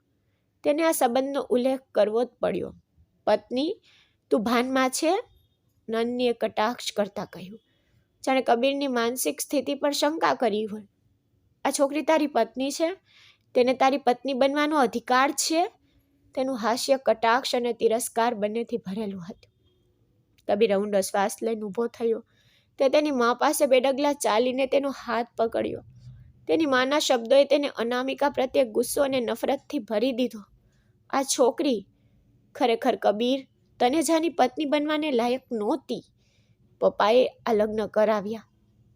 તેને આ સંબંધનો ઉલ્લેખ કરવો જ પડ્યો. પત્ની? તું ભાનમાં છે? નંદનીએ કટાક્ષ કરતા કહ્યું, જાણે કબીરની માનસિક સ્થિતિ પર શંકા કરી હોય. આ છોકરી તારી પત્ની છે? તેને તારી પત્ની બનવાનો અધિકાર છે? તેનું હાસ્ય કટાક્ષ અને તિરસ્કાર બંનેથી ભરેલું હતું. કબીરે ઊંડો શ્વાસ લઈને ઊભો થયો. તે તેની મા પાસે બે ડગલા ચાલીને તેનો હાથ પકડ્યો. તેની માના શબ્દોએ તેને અનામિકા પ્રત્યે ગુસ્સો અને નફરતથી ભરી દીધો. આ છોકરી ખરેખર કબીર તને જાની પત્ની બનવાને લાયક નહોતી. પપ્પાએ આ લગ્ન કરાવ્યા,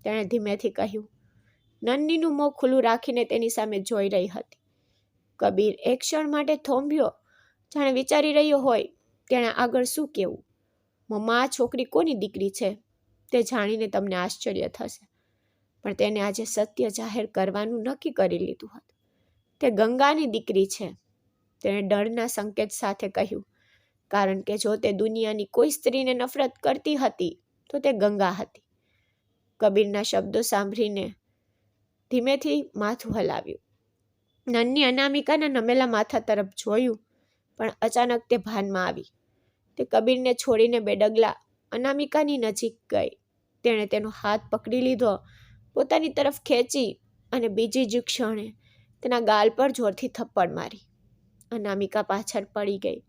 તેણે ધીમેથી કહ્યું. નન્નીનું મોં ખુલ્લું રાખીને તેની સામે જોઈ રહી હતી. કબીર એક ક્ષણ માટે થોંભ્યો, જાણે વિચારી રહ્યો હોય તેણે આગળ શું કહેવું. મમ્મા, આ છોકરી કોની દીકરી છે તે જાણીને તમને આશ્ચર્ય થશે, પણ તેને આજે સત્ય જાહેર કરવાનું નક્કી કરી લીધું હતું. તે ગંગાની દીકરી છે, તેણે ડરના સંકેત સાથે કહ્યું, કારણ કે જો તે દુનિયાની કોઈ સ્ત્રીને નફરત કરતી હતી તો તે ગંગા હતી. કબીરના શબ્દો સાંભળીને ધીમેથી માથું હલાવ્યું. નન્ની અનામિકાના નમેલા માથા તરફ જોયું, પણ અચાનક તે ભાનમાં આવી. તે કબીરને છોડીને બે ડગલા અનામિકાની નજીક ગઈ. તેણે તેનો હાથ પકડી લીધો, પોતાની તરફ ખેંચી અને બીજી જ ક્ષણે તેના ગાલ પર જોરથી થપ્પડ મારી. અનામિકા પાછળ પડી ગઈ.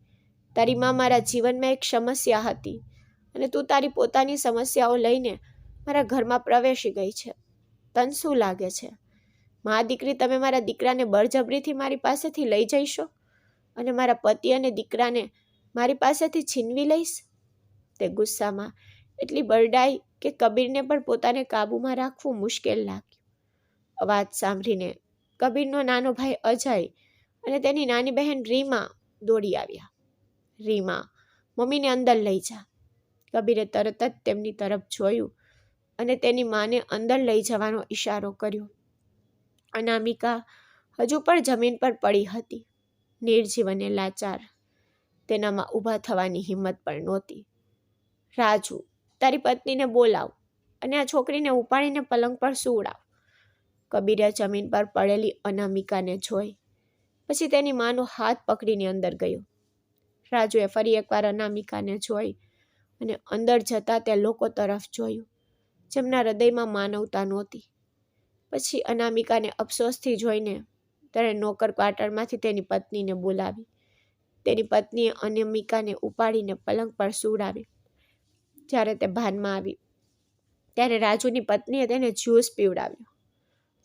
તારી માં મારા જીવનમાં એક સમસ્યા હતી અને તું તારી પોતાની સમસ્યાઓ લઈને મારા ઘરમાં પ્રવેશી ગઈ છે. તને શું લાગે છે, મા દીકરી તમે મારા દીકરાને બળજબરીથી મારી પાસેથી લઈ જઈશો અને મારા પતિ અને દીકરાને મારી પાસેથી છીનવી લઈશ? તે ગુસ્સામાં એટલી બરડાઈ કે કબીરને પણ પોતાને કાબૂમાં રાખવું મુશ્કેલ લાગ્યું. અવાજ સાંભળીને કબીરનો નાનો ભાઈ અજય અને તેની નાની બહેન રીમા દોડી આવ્યા. રીમા, મમ્મીને અંદર લઈ જા. કબીરે તરત જ તેમની તરફ જોયું અને તેની માને અંદર લઈ જવાનો ઈશારો કર્યો. અનામિકા હજુ પણ જમીન પર પડી હતી, નિર્જીવ અને લાચાર. તેનામાં ઊભા થવાની હિંમત પણ નહોતી. રાજુ, તારી પત્નીને બોલાવ અને આ છોકરીને ઉપાડીને પલંગ પર સુવડાવ. કબીરે જમીન પર પડેલી અનામિકાને જોઈ, પછી તેની માનો હાથ પકડીને અંદર ગયો. રાજુએ ફરી એકવાર અનામિકાને જોઈ અને અંદર જતા તે લોકો તરફ જોયું, જેમના હૃદયમાં માનવતા નહોતી. પછી અનામિકાને અફસોસથી જોઈને તેણે નોકર ક્વાર્ટરમાંથી તેની પત્નીને બોલાવી. તેની પત્નીએ અનામિકાને ઉપાડીને પલંગ પર સુવડાવી. જ્યારે તે ભાનમાં આવી ત્યારે રાજુની પત્નીએ તેને જ્યુસ પીવડાવ્યો.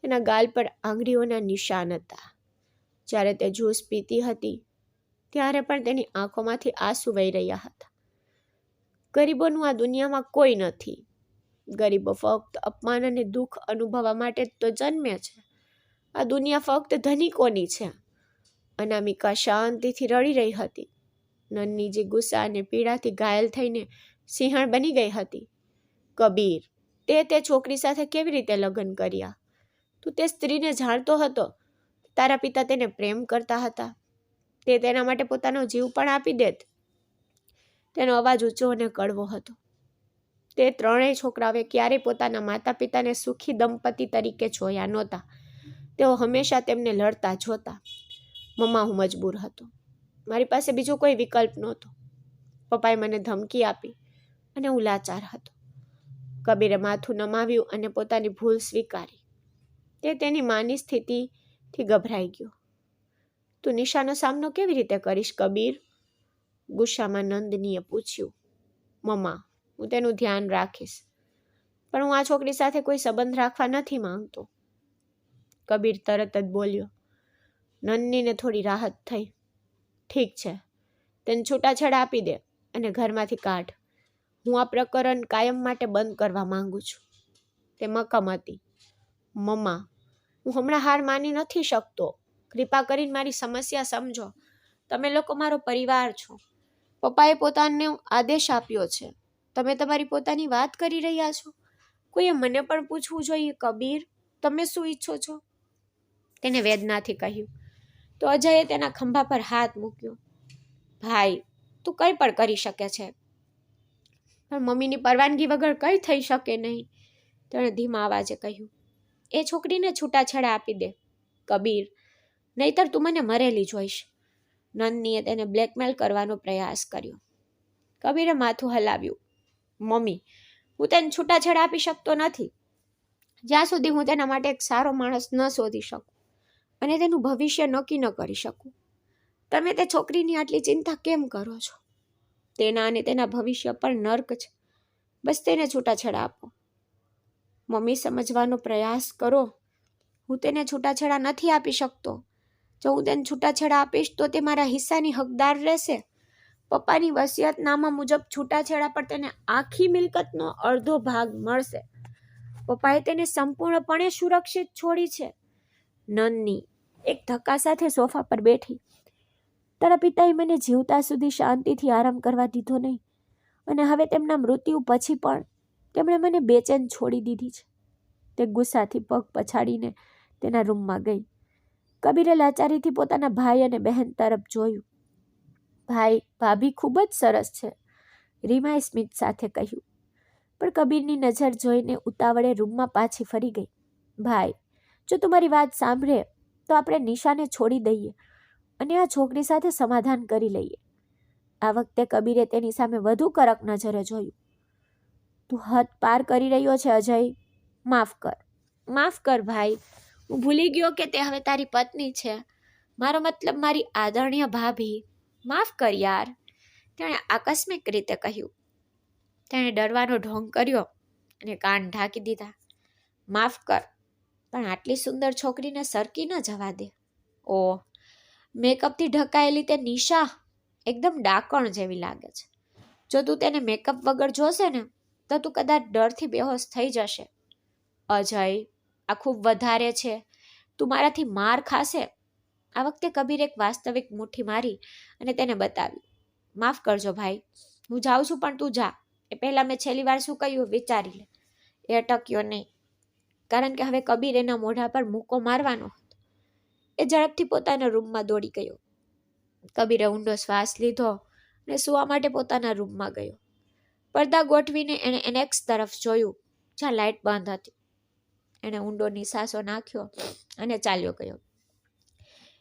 તેના ગાલ પર આંગળીઓના નિશાન હતા. જ્યારે તે જ્યુસ પીતી હતી ત્યારે પણ તેની આંખોમાંથી આંસુ વહી રહ્યા હતા. ગરીબોનું આ દુનિયામાં કોઈ નથી. ગરીબો ફક્ત અપમાન અને દુઃખ અનુભવવા માટે તો જન્મે છે. આ દુનિયા ફક્ત ધનિકોની છે. અનામિકા શાંતિથી રડી રહી હતી. નન્નીજી ગુસ્સા અને પીડાથી ઘાયલ થઈને સિંહણ બની ગઈ હતી. કબીર, તે છોકરી સાથે કેવી રીતે લગ્ન કર્યા? તું તે સ્ત્રીને જાણતો હતો? તારા પિતા તેને પ્રેમ કરતા હતા. તે તેના માટે પોતાનો જીવ પણ આપી દેત. તેનો અવાજ ઊંચો અને કડવો હતો. તે ત્રણેય છોકરાઓએ ક્યારેય પોતાના માતા પિતાને સુખી દંપતી તરીકે જોયા નહોતા. તેઓ હંમેશા તેમને લડતા જોતા. મમ્મા, હું મજબૂર હતો. મારી પાસે બીજો કોઈ વિકલ્પ નહોતો. પપ્પાએ મને ધમકી આપી અને હું લાચાર હતો. કબીરે માથું નમાવ્યું અને પોતાની ભૂલ સ્વીકારી. તે તેની માની સ્થિતિથી ગભરાઈ ગયો. તું નિશાનો સામનો કેવી રીતે કરીશ, કબીર? ગુસ્સામાં નંદનીએ પૂછ્યું. મમ્મા, હું તેનું ધ્યાન રાખીશ, પણ હું આ છોકરી સાથે કોઈ સંબંધ રાખવા નથી માંગતો. કબીર તરત જ બોલ્યો. નંદનીને થોડી રાહત થઈ. ઠીક છે, તેને છૂટાછેડા આપી દે અને ઘરમાંથી કાઢ. હું આ પ્રકરણ કાયમ માટે બંધ કરવા માંગુ છું. તે મક્કમ હતી. મમ્મા, હું હમણાં હાર માની નથી શકતો. કૃપા કરીને મારી સમસ્યા સમજો. તમે લોકો મારો પરિવાર છો. પપ્પાએ પોતાને આદેશ આપ્યો છે. તમે તમારી પોતાની વાત કરી રહ્યા છો. કોઈએ મને પણ પૂછવું જોઈએ. કબીર, તમે શું ઈચ્છો છો? તેને વેદનાથી કહ્યું. તો અજયે તેના ખંભા પર હાથ મૂક્યો. ભાઈ, તું કંઈ પણ કરી શકે છે, પણ મમ્મીની પરવાનગી વગર કંઈ થઈ શકે નહીં. તેણે ધીમા અવાજે કહ્યું. એ છોકરીને છૂટાછેડા આપી દે, કબીર, નહીતર તું મને મરેલી જોઈશ. નંદનીએ તેને બ્લેકમેલ કરવાનો પ્રયાસ કર્યો. કબીરે માથું હલાવ્યું. મમ્મી, હું તેને છૂટાછેડા આપી શકતો નથી જ્યાં સુધી હું તેના માટે એક સારો માણસ ન શોધી શકું અને તેનું ભવિષ્ય નક્કી ન કરી શકું. તમે તે છોકરીની આટલી ચિંતા કેમ કરો છો? તેના અને તેના ભવિષ્ય પર નર્ક છે. બસ તેને છૂટાછેડા આપો. મમ્મી, સમજવાનો પ્રયાસ કરો. હું તેને છૂટાછેડા નથી આપી શકતો. જો હું તેને છૂટાછેડા આપીશ તો તે મારા હિસ્સાની હકદાર રહેશે. પપ્પાની વસિયતનામા મુજબ છૂટાછેડા પર તેને આખી મિલકતનો અડધો ભાગ મળશે. પપ્પાએ તેને સંપૂર્ણપણે સુરક્ષિત છોડી છે. નન્ની એક ધક્કા સાથે સોફા પર બેઠી. તારા પિતાએ મને જીવતા સુધી શાંતિથી આરામ કરવા દીધો નહીં, અને હવે તેમના મૃત્યુ પછી પણ તેમણે મને બેચેન છોડી દીધી છે. તે ગુસ્સાથી પગ પછાડીને તેના રૂમમાં ગઈ. કબીરે લાચારીથી પોતાના ભાઈ અને બહેન તરફ જોયું. ભાઈ, ભાભી ખૂબ જ સરસ છે, રીમાએ સ્મિત સાથે કહ્યું. પણ કબીરની નજર જોઈને ઉતાવળે રૂમમાં પાછી ફરી ગઈ. ભાઈ, જો તું મારી વાત સાંભળે તો આપણે નિશાને છોડી દઈએ અને આ છોકરી સાથે સમાધાન કરી લઈએ. આ વખતે કબીરે તેની સામે વધુ કડક નજરે જોયું. તું હદ પાર કરી રહ્યો છે અજય. માફ કર. માફ કર ભાઈ. હું ભૂલી ગયો કે તે હવે તારી પત્ની છે. મારો મતલબ મારી આદરણીય ભાભી. માફ કર યાર, તેણે આકસ્મિક રીતે કહ્યું. તેણે ડરવાનો ઢોંગ કર્યો અને કાન ઢાંકી દીધા. માફ કર, પણ આટલી સુંદર છોકરીને સરકી ન જવા દે. ઓહ, મેકઅપથી ઢકાયેલી તે નિશા એકદમ ડાકણ જેવી લાગે છે. જો તું તેને મેકઅપ વગર જોશે ને તો તું કદાચ ડરથી બેહોશ થઈ જશે. અજય, આ ખૂબ વધારે છે. તું મારાથી માર ખાશે. આ વખતે કબીર એક વાસ્તવિક મુઠ્ઠી મારી અને તેને બતાવી. માફ કરજો ભાઈ, હું જાઉં છું, પણ તું જા. એ પહેલા મેં છેલ્લી વાર શું કહ્યું વિચારી લે. એ અટક્યો નહીં, કારણ કે હવે કબીર એના મોઢા પર મૂકો મારવાનો હતો. એ ઝડપથી પોતાના રૂમમાં દોડી ગયો. કબીરે ઊંડો શ્વાસ લીધો અને સૂવા માટે પોતાના રૂમમાં ગયો. પડદા ગોઠવીને એણે એનેક્સ તરફ જોયું, જ્યાં લાઇટ બંધ હતી. એણે ઊંડો નિસાસો નાખ્યો અને ચાલ્યો ગયો.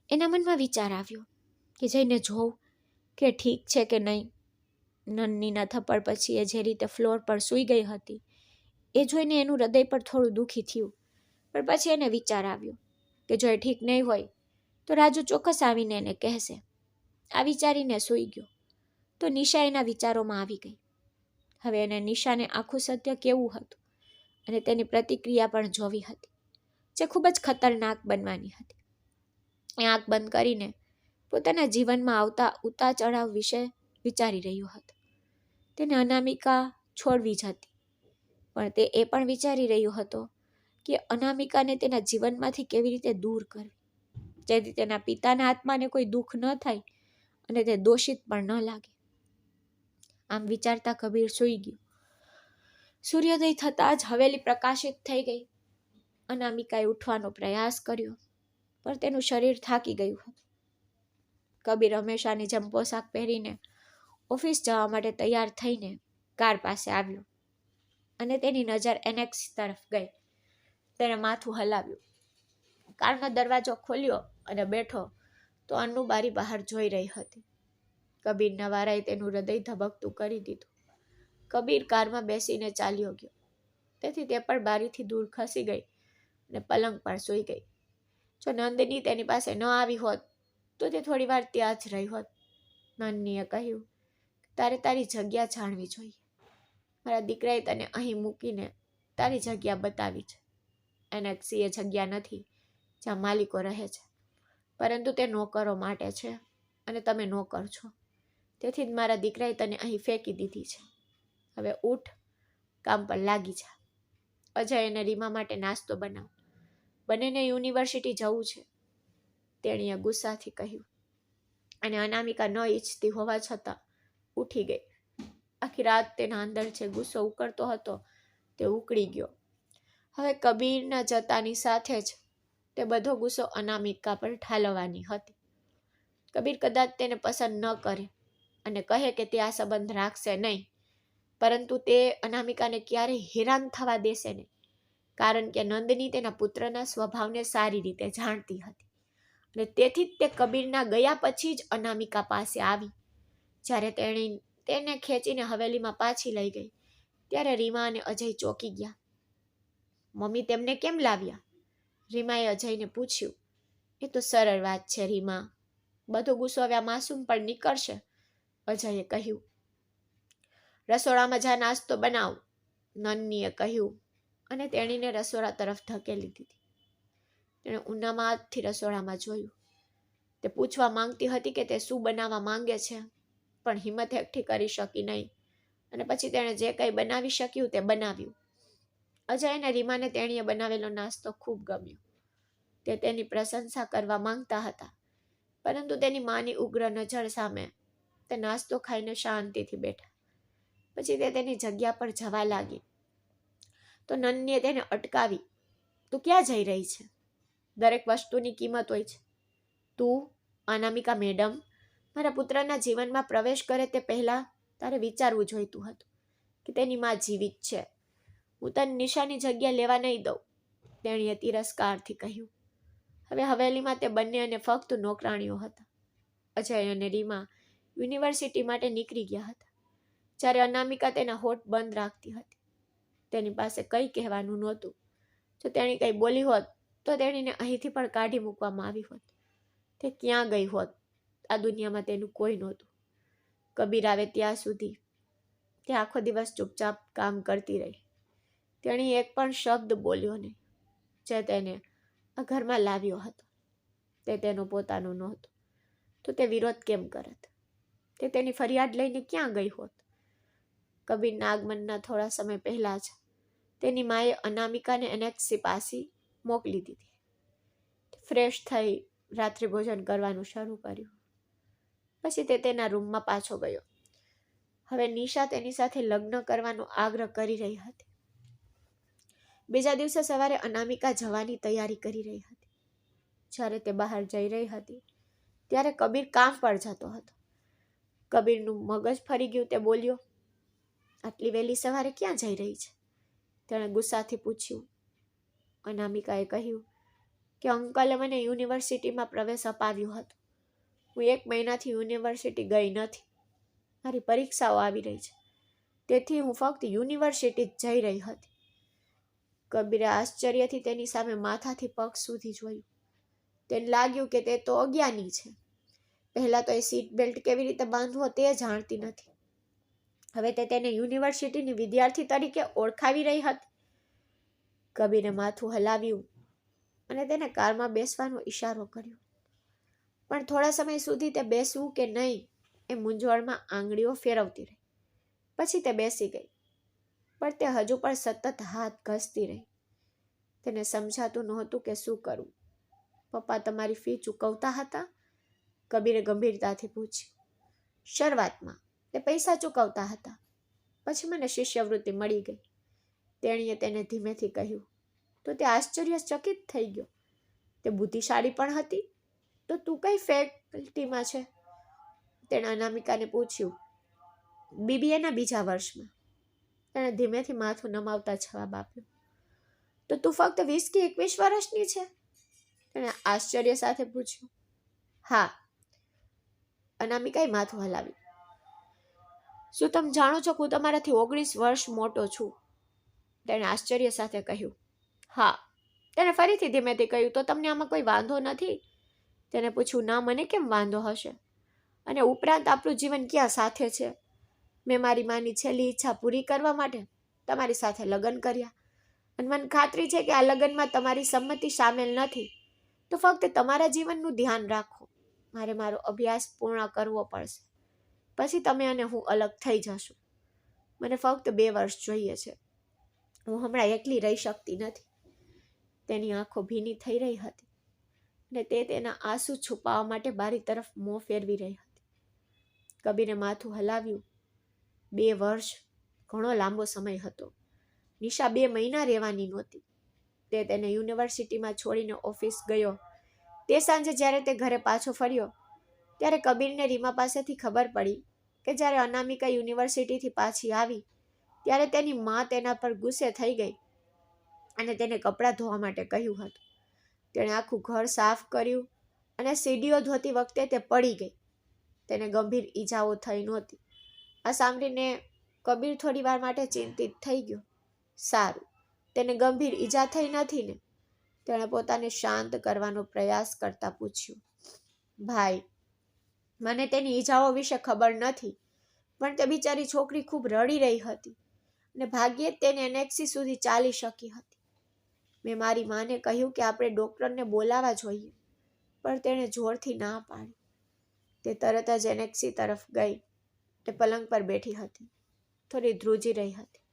એના મનમાં વિચાર આવ્યો કે જઈને જોઉં કે ઠીક છે કે નહીં. નન્નીના થપ્પડ પછી એ જે રીતે ફ્લોર પર સૂઈ ગઈ હતી એ જોઈને એનું હૃદય પર થોડું દુઃખી થયું. પણ પછી એને વિચાર આવ્યો કે જો એ ઠીક નહીં હોય તો રાજુ ચોક્કસ આવીને એને કહેશે. આ વિચારીને સૂઈ ગયો તો નિશા એના વિચારોમાં આવી ગઈ. હવે એને નિશાને આખું સત્ય કેવું હતું અને તેની પ્રતિક્રિયા પણ જોવી હતી, જે ખૂબ જ ખતરનાક બનવાની હતી. એ આંખ બંધ કરીને પોતાના જીવનમાં આવતા ઉતાર ચઢાવ વિશે વિચારી રહ્યો હતો. તેને અનામિકા છોડવી જ હતી, પણ તે એ પણ વિચારી રહ્યો હતો કે અનામિકાને તેના જીવનમાંથી કેવી રીતે દૂર કરવી, જેથી તેના પિતાના આત્માને કોઈ દુઃખ ન થાય અને તે દોષિત પણ ન લાગે. આમ વિચારતા કબીર સૂઈ ગયો. સૂર્યોદય થતાં જ હવેલી પ્રકાશિત થઈ ગઈ. અનામિકાએ ઉઠવાનો પ્રયાસ કર્યો, પણ તેનું શરીર થાકી ગયું હતું. કબીર હંમેશાની જેમ પોશાક પહેરીને ઓફિસ જવા માટે તૈયાર થઈને કાર પાસે આવ્યો અને તેની નજર એનેક્સ તરફ ગઈ. તેણે માથું હલાવ્યું. કારનો દરવાજો ખોલ્યો અને બેઠો તો અન્નુ બારી બહાર જોઈ રહી હતી. કબીરના વારાએ તેનું હૃદય ધબકતું કરી દીધું. કબીર કારમાં બેસીને ચાલ્યો ગયો. તેથી તે પણ બારીથી દૂર ખસી ગઈ અને પલંગ પર સૂઈ ગઈ. જો નંદિની તેની પાસે ન આવી હોત તો તે થોડી વાર ત્યાં જ રહી હોત. નંદનીએ કહ્યું, તારે તારી જગ્યા જાણવી જોઈએ. મારા દીકરાએ તને અહીં મૂકીને તારી જગ્યા બતાવી છે. એનેક્સી એ જગ્યા નથી જ્યાં માલિકો રહે છે, પરંતુ તે નોકરો માટે છે અને તમે નોકર છો. તેથી જ મારા દીકરાએ તને અહીં ફેંકી દીધી છે. હવે ઉઠ, કામ પર લાગી જા. અજય અને રીમા માટે નાસ્તો બનાવ. બંનેને યુનિવર્સિટી જવું છે, તેણીએ ગુસ્સાથી કહ્યું. અને અનામિકા ન ઈચ્છતી હોવા છતાં ઉઠી ગઈ. આખી રાત તેના અંદર જે ગુસ્સો ઉકળતો હતો તે ઉકળી ગયો. હવે કબીરના જતાની સાથે જ તે બધો ગુસ્સો અનામિકા પર ઠાલવવાની હતી. કબીર કદાચ તેને પસંદ ન કરે અને કહે કે તે આ સંબંધ રાખશે નહીં, પરંતુ તે અનામિકાને ક્યારેય હેરાન થવા દેશે નહીં, કારણ કે નંદની તેના પુત્રના સ્વભાવને સારી રીતે જાણતી હતી અને તેથી જ તે કબીરના ગયા પછી જ અનામિકા પાસે આવી. જ્યારે તેને ખેંચીને હવેલીમાં પાછી લઈ ગઈ ત્યારે રીમા અને અજય ચોંકી ગયા. મમ્મી તેમને કેમ લાવ્યા? રીમાએ અજયને પૂછ્યું. એ તો સરળ વાત છે રીમા, બધો ગુસ્સો હવે માસૂમ પણ નીકળશે, અજયે કહ્યું. રસોડામાં જા, નાસ્તો બનાવ, નન્નીએ કહ્યું અને તેણીને રસોડા તરફ ધકેલી દીધી. તેણે ઊનામાં હાથથી રસોડામાં જોયું. તે પૂછવા માંગતી હતી કે તે શું બનાવવા માંગે છે, પણ હિંમત એકઠી કરી શકી નહીં અને પછી તેણે જે કંઈ બનાવી શક્યું તે બનાવ્યું. અજય અને રીમાને તેણીએ બનાવેલો નાસ્તો ખૂબ ગમ્યો. તે તેની પ્રશંસા કરવા માંગતા હતા, પરંતુ તેની માની ઉગ્ર નજર સામે તે નાસ્તો ખાઈને શાંતિથી બેઠા. પછી તે તેની જગ્યા પર જવા લાગી તો નન્નીએ તેને અટકાવી. તું ક્યાં જઈ રહી છે? દરેક વસ્તુની કિંમત હોય છે. તું, અનામિકા મેડમ, મારા પુત્રના જીવનમાં પ્રવેશ કરે તે પહેલાં તારે વિચારવું જોઈતું હતું કે તેની માં જીવિત છે. હું તને નિશાની જગ્યા લેવા નહીં દઉં, તેણીએ તિરસ્કારથી કહ્યું. હવે હવેલીમાં તે બંને અને ફક્ત નોકરાણીઓ હતા. અજય અને રીમા યુનિવર્સિટી માટે નીકળી ગયા હતા. જ્યારે અનામિકા તેના હોઠ બંધ રાખતી હતી. તેની પાસે કંઈ કહેવાનું નહોતું. જો તેણી કંઈ બોલી હોત તો તેણીને અહીંથી પણ કાઢી મૂકવામાં આવી હોત. તે ક્યાં ગઈ હોત? આ દુનિયામાં તેનું કોઈ નહોતું. કબીર આવે ત્યાં સુધી તે આખો દિવસ ચૂપચાપ કામ કરતી રહી. તેણી એક પણ શબ્દ બોલ્યો નહીં. જે તેને આ ઘરમાં લાવ્યો હતો તે તેનો પોતાનો નહોતો, તો તે વિરોધ કેમ કરત? તે તેની ફરિયાદ લઈને ક્યાં ગઈ હોત? કબીરના આગમનના થોડા સમય પહેલા જ તેની માએ અનામિકાને એનેક્સી પાસે મોકલી દીધી. ફ્રેશ થઈ રાત્રિ ભોજન કરવાનું શરૂ કર્યું. પછી તે તેના રૂમમાં પાછો ગયો. હવે નિશા તેની સાથે લગ્ન કરવાનો આગ્રહ કરી રહી હતી. બીજા દિવસે સવારે અનામિકા જવાની તૈયારી કરી રહી હતી. જ્યારે તે બહાર જઈ રહી હતી ત્યારે કબીર કામ પર જતો હતો. કબીરનું મગજ ફરી ગયું. તે બોલ્યો, આટલી વહેલી સવારે ક્યાં જઈ રહી છે? તેણે ગુસ્સાથી પૂછ્યું. અનામિકાએ કહ્યું કે અંકલે મને યુનિવર્સિટીમાં પ્રવેશ અપાવ્યો હતો. હું 1 મહિનાથી યુનિવર્સિટી ગઈ નથી. મારી પરીક્ષાઓ આવી રહી છે, તેથી હું ફક્ત યુનિવર્સિટી જ જઈ રહી હતી. કબીરે આશ્ચર્યથી તેની સામે માથાથી પગ સુધી જોયું. તેને લાગ્યું કે તે તો અજ્ઞાની છે. પહેલા તો એ સીટ બેલ્ટ કેવી રીતે બાંધવો તે જાણતી નથી. હવે તે તેને યુનિવર્સિટીની વિદ્યાર્થી તરીકે ઓળખાવી રહી હતી. કબીરે માથું હલાવ્યું અને તેને કારમાં બેસવાનો ઈશારો કર્યો. પણ થોડા સમય સુધી તે બેસવું કે નહીં એ મૂંઝવણમાં આંગળીઓ ફેરવતી રહી. પછી તે બેસી ગઈ, પણ તે હજુ પણ સતત હાથ ઘસતી રહી. તેને સમજાતું નહોતું કે શું કરવું. પપ્પા તમારી ફી ચૂકવતા હતા? કબીરે ગંભીરતાથી પૂછ્યું. શરૂઆતમાં તે પૈસા ચૂકવતા હતા, પછી મને શિષ્યવૃત્તિ મળી ગઈ. તેણીએ તેને ધીમેથી કહ્યું. તો તે આશ્ચર્યચકિત થઈ ગયો. તે બુદ્ધિશાળી પણ હતી. તો તું કઈ ફેકલ્ટીમાં છે? તેણે અનામિકાને પૂછ્યું. BBAના બીજા વર્ષમાં. તેણે ધીમેથી માથું નમાવતા જવાબ આપ્યો. તો તું ફક્ત 20 કે 21 વર્ષની છે? તેણે આશ્ચર્ય સાથે પૂછ્યું. હા. અનામિકાએ માથું હલાવ્યું. શું તમે જાણો છો કે હું તમારાથી 19 વર્ષ મોટો છું? તેણે આશ્ચર્ય સાથે કહ્યું. હા. તેણે ફરીથી ધીમેથી કહ્યું. તો તમને આમાં કોઈ વાંધો નથી? તેને પૂછ્યું. ના, મને કેમ વાંધો હશે? અને ઉપરાંત આપણું જીવન ક્યાં સાથે છે? મેં મારી માની છેલ્લી ઈચ્છા પૂરી કરવા માટે તમારી સાથે લગ્ન કર્યા, અને મને ખાતરી છે કે આ લગ્નમાં તમારી સંમતિ સામેલ નથી. તો ફક્ત તમારા જીવનનું ધ્યાન રાખો. મારે મારો અભ્યાસ પૂર્ણ કરવો પડશે. પછી તમે અને હું અલગ થઈ જશું. મને ફક્ત 2 વર્ષ જોઈએ છે. હું હમણાં એકલી રહી શકતી નથી. તેની આંખો ભીની થઈ રહી હતી અને તે તેના આંસુ છુપાવવા માટે બારી તરફ મોં ફેરવી રહી હતી. કબીરે માથું હલાવ્યું. 2 વર્ષ ઘણો લાંબો સમય હતો. નિશા 2 મહિના રહેવાની નહોતી. તે તેને યુનિવર્સિટીમાં છોડીને ઓફિસ ગયો. તે સાંજે જ્યારે તે ઘરે પાછો ફર્યો ત્યારે કબીરને રીમા પાસેથી ખબર પડી કે જ્યારે અનામિકા યુનિવર્સિટીથી પાછી આવી ત્યારે તેની મા તેના પર ગુસ્સે થઈ ગઈ અને તેને કપડાં ધોવા માટે કહ્યું હતું. તેણે આખું ઘર સાફ કર્યું અને સીડીઓ ધોતી વખતે તે પડી ગઈ. તેને ગંભીર ઈજાઓ થઈ નહોતી. આ સાંભળીને કબીર થોડી વાર માટે ચિંતિત થઈ ગયો. સારું, તેને ગંભીર ઈજા થઈ નથી ને? તેણે પોતાને શાંત કરવાનો પ્રયાસ કરતા પૂછ્યું. ભાઈ, મને તેની ઈજાઓ વિશે ખબર નથી, પણ તે બિચારી છોકરી ખૂબ રડી રહી હતી અને ભાગ્યે જ તેને એનેક્સી સુધી ચાલી શકી હતી. મેં મારી માને કહ્યું કે આપણે ડૉક્ટરને બોલાવવા જોઈએ, પણ તેણે જોરથી ના પાડી. તે તરત જ એનેક્સી તરફ ગઈ. તે પલંગ પર બેઠી હતી. થોડી ધ્રુજી રહી હતી.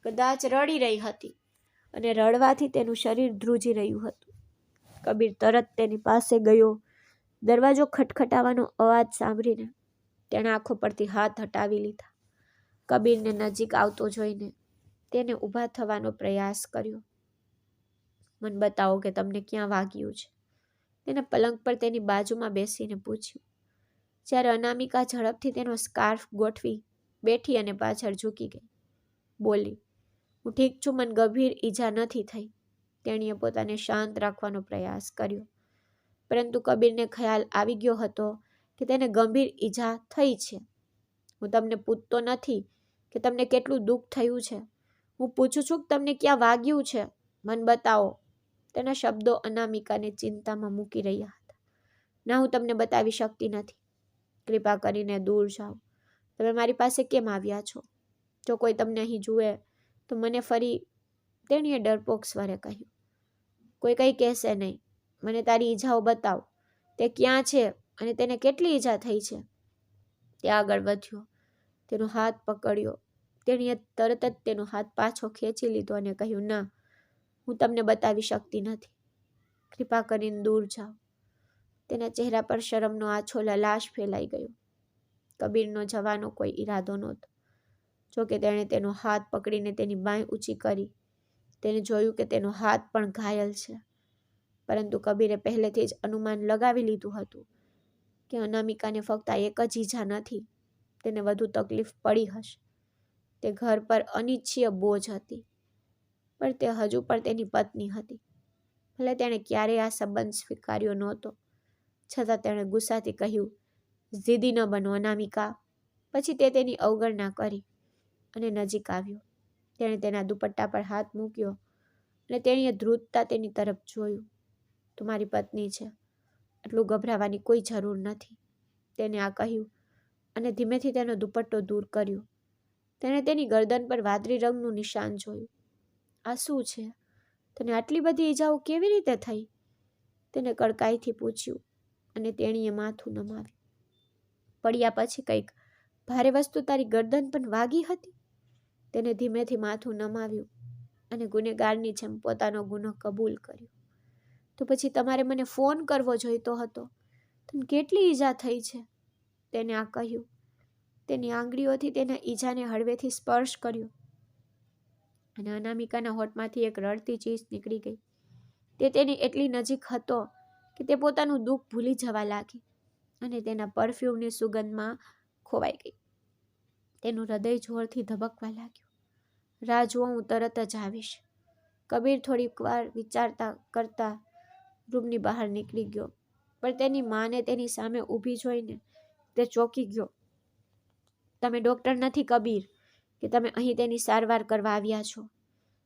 કદાચ રડી રહી હતી અને રડવાથી તેનું શરીર ધ્રુજી રહ્યું હતું. કબીર તરત તેની પાસે ગયો. દરવાજો ખટખટાવાનો અવાજ સાંભળીને તેણે આંખો પરથી હાથ હટાવી લીધા. કબીરને નજીક આવતો જોઈને તેને ઊભા થવાનો પ્રયાસ કર્યો. મને બતાવો કે તમને ક્યાં વાગ્યું છે? તેને પલંગ પર તેની બાજુમાં બેસીને પૂછ્યું. જ્યારે અનામિકા ઝડપથી તેનો સ્કાર્ફ ગોઠવી બેઠી અને પાછળ ઝૂકી ગઈ. બોલી, હું ઠીક છું, મને ગંભીર ઈજા નથી થઈ. તેણીએ પોતાને શાંત રાખવાનો પ્રયાસ કર્યો, પરંતુ કબીરને ખ્યાલ આવી ગયો હતો કે તેને ગંભીર ઈજા થઈ છે. હું તમને પૂછતો નથી કે તમને કેટલું દુઃખ થયું છે. હું પૂછું છું કે તમને ક્યાં વાગ્યું છે. મને બતાવો. તેના શબ્દો અનામિકાને ચિંતામાં મૂકી રહ્યા હતા. ના, હું તમને બતાવી શકતી નથી. કૃપા કરીને દૂર જાઓ. તમે મારી પાસે કેમ આવ્યા છો? જો કોઈ તમને અહીં જુએ તો મને ફરી. તેણીએ ડરપોક સ્વરે કહ્યું. કોઈ કંઈ કહેશે નહીં. મને તારી ઈજાઓ બતાવ. તે ક્યાં છે અને તેને કેટલી ઈજા થઈ છે? તે આગળ વધ્યો. તેનો હાથ પકડ્યો. તેણીએ તરત જ તેનો હાથ પાછો ખેંચી લીધો અને કહ્યું, ના, હું તમને બતાવી શકતી નથી. કૃપા કરીને દૂર જાઓ. તેના ચહેરા પર શરમનો આછો લલાશ ફેલાઈ ગયો. કબીરનો જવાનો કોઈ ઈરાદો નહોતો. જોકે તેણે તેનો હાથ પકડીને તેની બાંય ઊંચી કરી. તેને જોયું કે તેનો હાથ પણ ઘાયલ છે. પરંતુ કબીરે પહેલેથી જ અનુમાન લગાવી લીધું હતું કે અનામિકાને ફક્ત એક જ ઈજા નથી, તેને વધુ તકલીફ પડી હશે. તે ઘર પર અનિચ્છનીય બોજ હતી, પણ તે હજુ પણ તેની પત્ની હતી. ભલે તેણે ક્યારેય આ સંબંધ સ્વીકાર્યો નહોતો, છતાં તેણે ગુસ્સાથી કહ્યું, જીદી ન બનો અનામિકા. પછી તે તેની અવગણના કરી અને નજીક આવ્યો. તેણે તેના દુપટ્ટા પર હાથ મૂક્યો અને તેણીએ ધ્રુજતા તેની તરફ જોયું. તું મારી પત્ની છે, એટલું ગભરાવાની કોઈ જરૂર નથી, તેને આ કહ્યું અને ધીમેથી તેનો દુપટ્ટો દૂર કર્યો. તેણે તેની ગરદન પર વાદળી રંગનું નિશાન જોયું. આ શું છે? તને આટલી બધી ઈજાઓ કેવી રીતે થઈ? તેને કડકાઈથી પૂછ્યું અને તેણીએ માથું નમાવ્યું. પડ્યા પછી કંઈક ભારે વસ્તુ તારી ગરદન પણ વાગી હતી? તેને ધીમેથી માથું નમાવ્યું અને ગુનેગારની જેમ પોતાનો ગુનો કબૂલ કર્યો. તો પછી તમારે મને ફોન કરવો જોઈતો હતો. તને કેટલી ઈજા થઈ છે? તેને આ કહ્યું. તેની આંગળીઓથી તેના ઈજાને હળવેથી સ્પર્શ કર્યો અને અનામિકાના હોઠમાંથી એક રડતી ચીસ નીકળી ગઈ. તે તેની એટલી નજીક હતો કે તે પોતાનું દુઃખ ભૂલી જવા લાગી અને તેના પરફ્યુમની સુગંધમાં ખોવાઈ ગઈ. તેનું હૃદય જોરથી ધબકવા લાગ્યું. રાહ જુઓ, હું તરત જ આવીશ. કબીર થોડીક વાર વિચારતા કરતા રૂમની બહાર નીકળી ગયો, પણ તેની માને તેની સામે ઊભી જોઈને તે ચોંકી ગયો. તમે ડૉક્ટર નથી કબીર, કે તમે અહીં તેની સારવાર કરવા આવ્યા છો.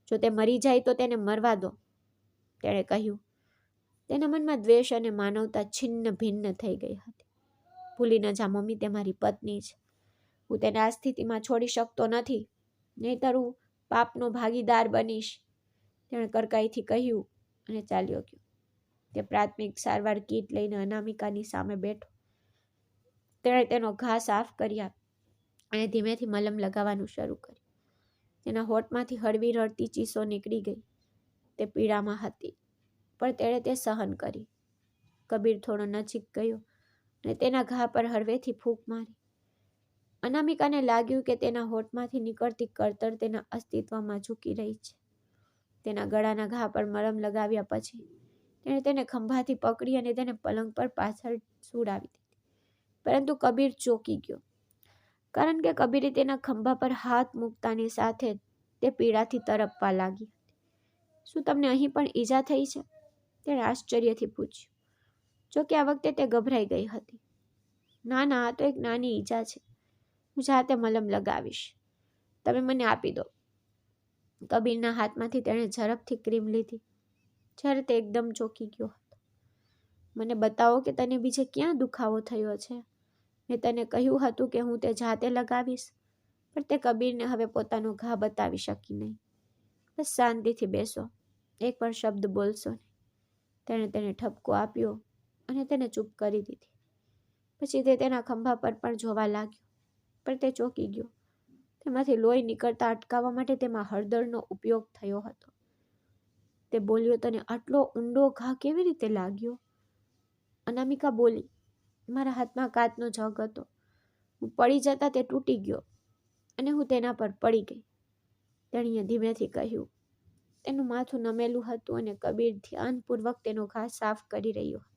જો તે મરી જાય તો તેને મરવા દો, તેણે કહ્યું. તેના મનમાં દ્વેષ અને માનવતા છિન્ન ભિન્ન થઈ ગઈ હતી. ભૂલી ન જા મમ્મી, તે મારી પત્ની છે. હું તેને આ સ્થિતિમાં છોડી શકતો નથી, નહીંતર હું પાપનો ભાગીદાર બનીશ, તેણે કડકાઈથી કહ્યું અને ચાલ્યો ગયો. તે પ્રાથમિક સારવાર કીટ લઈને અનામિકાની સામે બેઠો. તેણે તેનો ઘા સાફ કર્યા અને ધીમેથી મલમ લગાવવાનું શરૂ કર્યું. તેના હોઠમાંથી હળવી રડતી ચીસો નીકળી ગઈ. તે પીડામાં હતી, પણ તેણે તે સહન કરી. કબીર થોડો નજીક ગયો અને તેના ઘા પર હળવેથી ફૂંક મારી. અનામિકાને લાગ્યું કે તેના હોઠમાંથી નીકળતી કળતર તેના અસ્તિત્વમાં ઝૂકી રહી છે. તેના ગળાના ઘા પર મલમ લગાવ્યા પછી તેણે તેને ખંભાથી પકડી અને તેને પલંગ પર પાછળ સુડાવી દીધી. પરંતુ કબીર ચોંકી ગયો, કારણ કે કબીરે તેના ખંભા પર હાથ મૂકતાની સાથે તે પીડાથી તરપવા લાગી. શું તમને અહીં પણ ઈજા થઈ છે? તેણે આશ્ચર્યથી પૂછ્યું. જોકે આ વખતે તે ગભરાઈ ગઈ હતી. ના ના, આ તો એક નાની ઈજા છે, હું જાતે મલમ લગાવીશ, તમે મને આપી દો. કબીરના હાથમાંથી તેણે ઝડપથી ક્રીમ લીધી. જ્યારે તે એકદમ ચોંકી ગયો હતો. મને બતાવો કે તને બીજે ક્યાં દુખાવો થયો છે. મેં તને કહ્યું હતું કે હું તે જાતે લગાવીશ, પણ તે કબીરને હવે પોતાનો ઘા બતાવી શકી નહીં. બસ શાંતિથી બેસો, એક પણ શબ્દ બોલશો નહીં. તેણે તેને ઠપકો આપ્યો અને તેને ચૂપ કરી દીધી. પછી તે તેના ખંભા પર પણ જોવા લાગ્યો, પણ તે ચોંકી ગયો. તેમાંથી લોહી નીકળતા અટકાવવા માટે તેમાં હળદરનો ઉપયોગ થયો હતો. તે બોલ્યો, તને આટલો ઊંડો ઘા કેવી રીતે લાગ્યો? અનામિકા બોલી, મારા હાથમાં કાચનો જગ હતો, હું પડી જતા તે તૂટી ગયો અને હું તેના પર પડી ગઈ, તેણીએ ધીમેથી કહ્યું. તેનું માથું નમેલું હતું અને કબીર ધ્યાનપૂર્વક તેનો ઘા સાફ કરી રહ્યો હતો.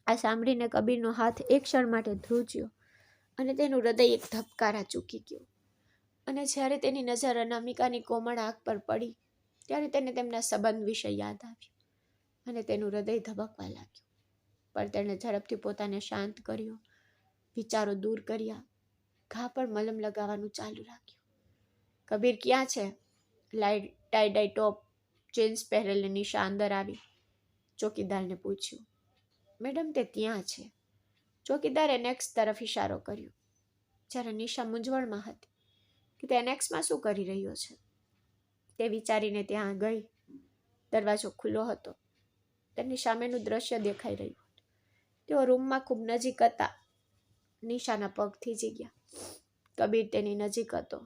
આ સાંભળીને કબીરનો હાથ એક ક્ષણ માટે ધ્રુજ્યો અને તેનું હૃદય એક ધબકારા ચૂકી ગયું. અને જ્યારે તેની નજર અનામિકાની કોમળ આંખ પર પડી, ત્યારે તેને તેમના સંબંધ વિશે યાદ આવ્યું અને તેનું હૃદય ધબકવા લાગ્યું. પણ તેણે ઝડપથી પોતાને શાંત કર્યો, વિચારો દૂર કર્યા, ઘા પર મલમ લગાવવાનું ચાલુ રાખ્યું. કબીર ક્યાં છે? ટાઈ ડાઈ ટોપ જીન્સ પહેરેલી નિશા અંદર આવી ચોકીદારને પૂછ્યું. મેડમ, તે ત્યાં છે. ચોકીદારે એનેક્સ તરફ ઇશારો કર્યો. જ્યારે નિશા મૂંઝવણમાં હતી કે તે એનેક્સમાં શું કરી રહ્યો છે, તે વિચારીને ત્યાં ગઈ. દરવાજો ખુલ્લો હતો. તેની સામેનું દ્રશ્ય દેખાઈ રહ્યું હતું. તેઓ રૂમમાં ખૂબ નજીક હતા. નિશાના પગ થીજી ગયા. કબીર તેની નજીક હતો,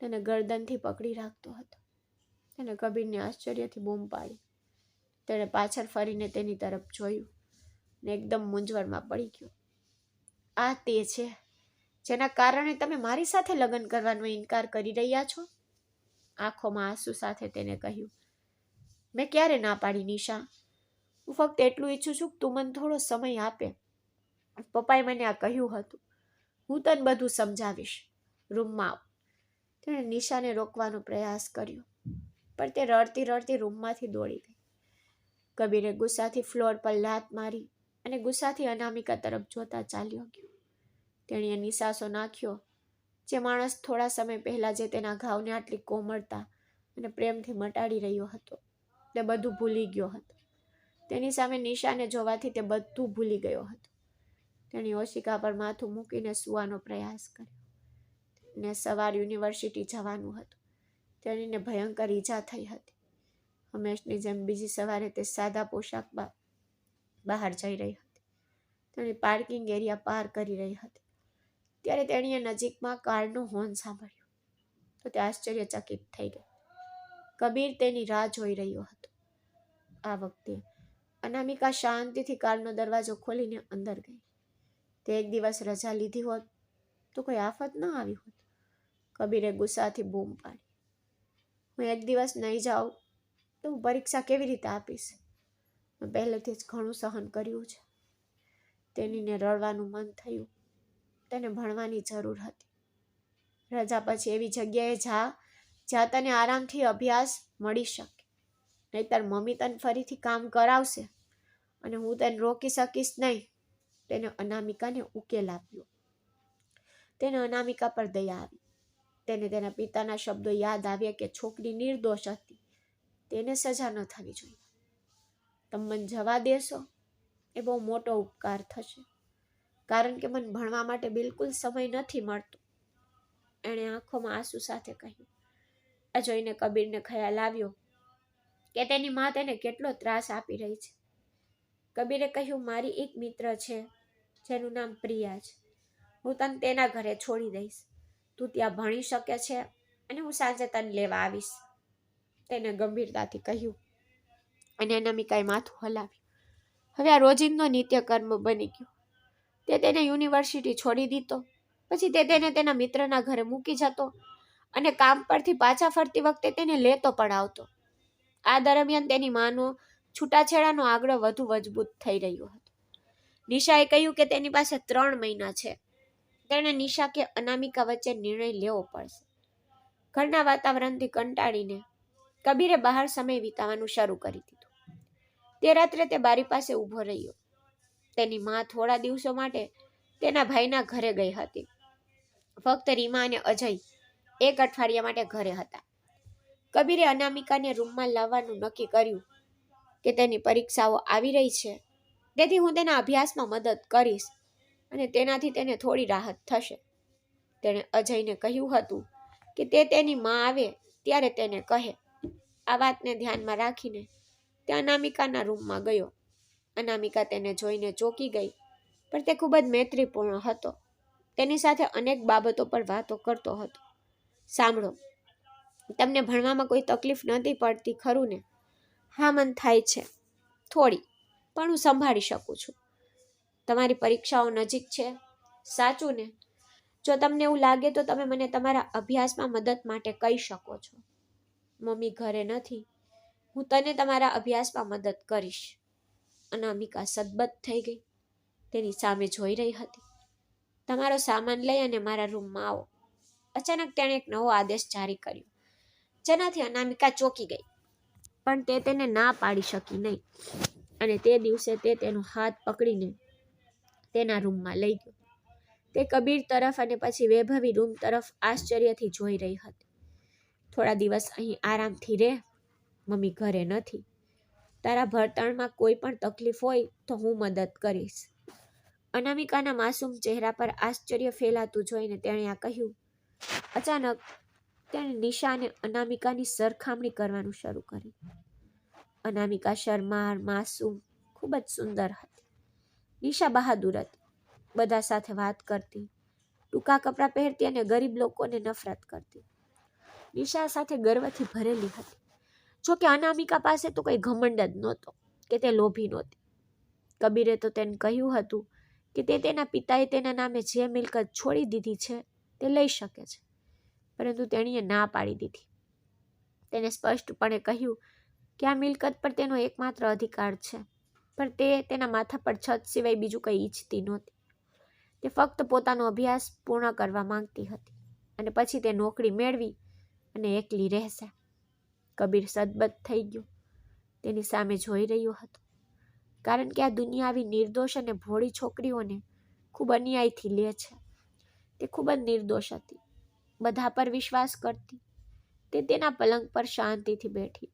તેને ગરદનથી પકડી રાખતો હતો. તેને કબીરને આશ્ચર્યથી બૂમ પાડી. તેણે પાછળ ફરીને તેની તરફ જોયું ને એકદમ મૂંઝવણમાં પડી ગયો. આ તે છે જેના કારણે તમે મારી સાથે લગ્ન કરવાનો ઇનકાર કરી રહ્યા છો? આંખોમાં આંસુ સાથે તેને કહ્યું. મેં ક્યારે ના પાડી નિશા? હું ફક્ત એટલું ઈચ્છું છું કે તું મને થોડો સમય આપે. પપ્પાએ મને આ કહ્યું હતું. હું તને બધું સમજાવીશ. રૂમમાં આવ. તેણે નિશાને રોકવાનો પ્રયાસ કર્યો, પણ તે રડતી રડતી રૂમમાંથી દોડી ગઈ. કબીરે ગુસ્સાથી ફ્લોર પર લાત મારી અને ગુસ્સાથી અનામિકા તરફ જોતા ચાલ્યો ગયો. તેણીએ નિસાસો નાખ્યો. જે માણસ થોડા સમય પહેલા જે તેના ઘાવને આટલી કોમળતા અને પ્રેમથી મટાડી રહ્યો હતો, તે બધું ભૂલી ગયો હતો. તેની સામે નિશાને જોવાથી તે બધું ભૂલી ગયો હતો. તેણે ઓશિકા પર માથું મૂકીને સૂવાનો પ્રયાસ કર્યો. ને સવાર યુનિવર્સિટી જવાનું હતું. તેણીને ભયંકર ઈજા થઈ હતી. હંમેશની જેમ બીજી સવારે તે સાદા પોશાકમાં બહાર જઈ રહી હતી. તેણી પાર્કિંગ એરિયા પાર કરી રહી હતી ત્યારે તેણીએ નજીકમાં કારનો હોર્ન સાંભળ્યો તો તે આશ્ચર્યચકિત થઈ ગઈ. કબીર તેની રાહ જોઈ રહ્યો હતો. આ વખતે અનામિકા શાંતિથી કારનો દરવાજો ખોલીને અંદર ગઈ. તે એક દિવસ રજા લીધી હોત તો કોઈ આફત ન આવી હોત. કબીરે ગુસ્સાથી બૂમ પાડી. હું એક દિવસ નહીં જાઉં તો હું પરીક્ષા કેવી રીતે આપીશ? મેં પહેલેથી જ ઘણું સહન કર્યું છે. તેણીને રડવાનું મન થયું. તેને ભણવાની જરૂર હતી. રજા પછી એવી જગ્યાએ જા જ્યાં તને આરામથી અભ્યાસ મળી શકે. નહીતર મમ્મી તને ફરીથી કામ કરાવશે અને હું તને રોકી શકીશ નહીં. તેને અનામિકાને ઉકેલ આપ્યો. તેને અનામિકા પર દયા આવી. તેને તેના પિતાના શબ્દો યાદ આવ્યા કે છોકરી નિર્દોષ હતી, તેને સજા ન થવી જોઈએ. તમે મને જવા દેશો એ બહુ મોટો ઉપકાર થશે, કારણ કે મને ભણવા માટે બિલકુલ સમય નથી મળતો. એણે આંખોમાં આંસુ સાથે કહ્યું. આ જોઈને કબીરને ખ્યાલ આવ્યો કે તેની મા તેને કેટલો ત્રાસ આપી રહી છે. કબીરે કહ્યું, મારી એક મિત્ર છે જેનું નામ પ્રિયા છે. હું તને તેના ઘરે છોડી દઈશ. તું ત્યાં ભણી શકે છે અને હું સાંજે તને લેવા આવીશ. તેને ગંભીરતાથી કહ્યું અને અનામિકાએ માથું હલાવ્યું. હવે આ રોજિંદો નિત્યકર્મ બની ગયો. તે તેને યુનિવર્સિટી છોડી દીધો. પછી તે તેને તેના મિત્રના ઘરે મૂકી જતો અને કામ પરથી પાછા ફરતી વખતે તેને લેતો પણ આવતો. આ દરમિયાન તેની માનો છૂટાછેડાનો આગ્રહ વધુ મજબૂત થઈ રહ્યો હતો. નિશાએ કહ્યું કે તેની પાસે 3 મહિના છે. તેણે નિશા કે અનામિકા વચ્ચે નિર્ણય લેવો પડશે. ઘરના વાતાવરણથી કંટાળીને કબીરે બહાર સમય વિતાવવાનું શરૂ કરી દીધું. તે રાત્રે તે બારી પાસે ઊભો રહ્યો. તેની મા થોડા દિવસો માટે તેના ભાઈના ઘરે ગઈ હતી. ફક્ત રીમા અને અજય 1 અઠવાડિયા માટે ઘરે હતા. કબીરે અનામિકાને રૂમમાં લાવવાનું નક્કી કર્યું કે તેની પરીક્ષાઓ આવી રહી છે, તેથી હું તેના અભ્યાસમાં મદદ કરીશ અને તેનાથી તેને થોડી રાહત થશે. તેણે અજયને કહ્યું હતું કે તે તેની મા આવે ત્યારે તેને કહે. આ વાતને ધ્યાનમાં રાખીને તે અનામિકાના રૂમમાં ગયો. અનામિકા તેને જોઈને ચોંકી ગઈ, પણ તે ખૂબ જ મૈત્રીપૂર્ણ હતો. તેની સાથે અનેક બાબતો પર વાતો કરતો હતો. સાંભળો, તમને ભણવામાં કોઈ તકલીફ નથી પડતી ખરું ને? હા, મન થાય છે થોડી, પણ હું સંભાળી શકું છું. તમારી પરીક્ષાઓ નજીક છે, સાચું ને? જો તમને એવું લાગે તો તમે મને તમારા અભ્યાસમાં મદદ માટે કહી શકો છો. મમ્મી ઘરે નથી. હું તને તમારા અભ્યાસમાં મદદ કરીશ. અનામિકા સદબદ થઈ ગઈ. તેની સામે જોઈ રહી હતી. તમારો સામાન લઈ અને મારા રૂમમાં આવો. અચાનક તેણે એક નવો આદેશ જારી કર્યો, જેનાથી અનામિકા ચોંકી ગઈ. પણ તે તેને ના પાડી શકી નહીં અને તે દિવસે તે તેનો હાથ પકડીને તેના રૂમમાં લઈ ગયો. તે કબીર તરફ અને પછી વૈભવી રૂમ તરફ આશ્ચર્યથી જોઈ રહી હતી. થોડા દિવસ અહીં આરામથી રહે. મમ્મી ઘરે નથી. તારા ભણતરમાં કોઈ પણ તકલીફ હોય તો હું મદદ કરીશ. અનામિકાના માસૂમ ચહેરા પર આશ્ચર્ય ફેલાતું જોઈને તેણે આ કહ્યું. અચાનક તેણે નિશા અને અનામિકાની સરખામણી કરવાનું શરૂ કર્યું. અનામિકા શરમાળ, માસૂમ, ખૂબ જ સુંદર હતી. નિશા બહાદુર હતી. બધા સાથે વાત કરતી, ટૂંકા કપડાં પહેરતી અને ગરીબ લોકોને નફરત કરતી. નિશા સાથે ગર્વથી ભરેલી હતી. જોકે અનામિકા પાસે તો કોઈ ઘમંડ જ નહોતો કે તે લોભી નહોતી. કબીરે તો તેને કહ્યું હતું કે તે તેના પિતાએ તેના નામે જે મિલકત છોડી દીધી છે તે લઈ શકે છે, પરંતુ તેણીએ ના પાડી દીધી. તેને સ્પષ્ટપણે કહ્યું કે આ મિલકત પર તેનો એકમાત્ર અધિકાર છે, પણ તે તેના માથા પર છત સિવાય બીજું કંઈ ઈચ્છતી નહોતી. તે ફક્ત પોતાનો અભ્યાસ પૂર્ણ કરવા માંગતી હતી અને પછી તે નોકરી મેળવી અને એકલી રહેશે. કબીર સદબદ થઈ ગયો. તેની સામે જોઈ રહ્યો હતો, કારણ કે આ દુનિયા આવી નિર્દોષ અને ભોળી છોકરીઓને ખૂબ અન્યાયથી લે છે. તે ખૂબ જ નિર્દોષ હતી, બધા પર વિશ્વાસ કરતી. તે તેના પલંગ પર શાંતિથી બેઠી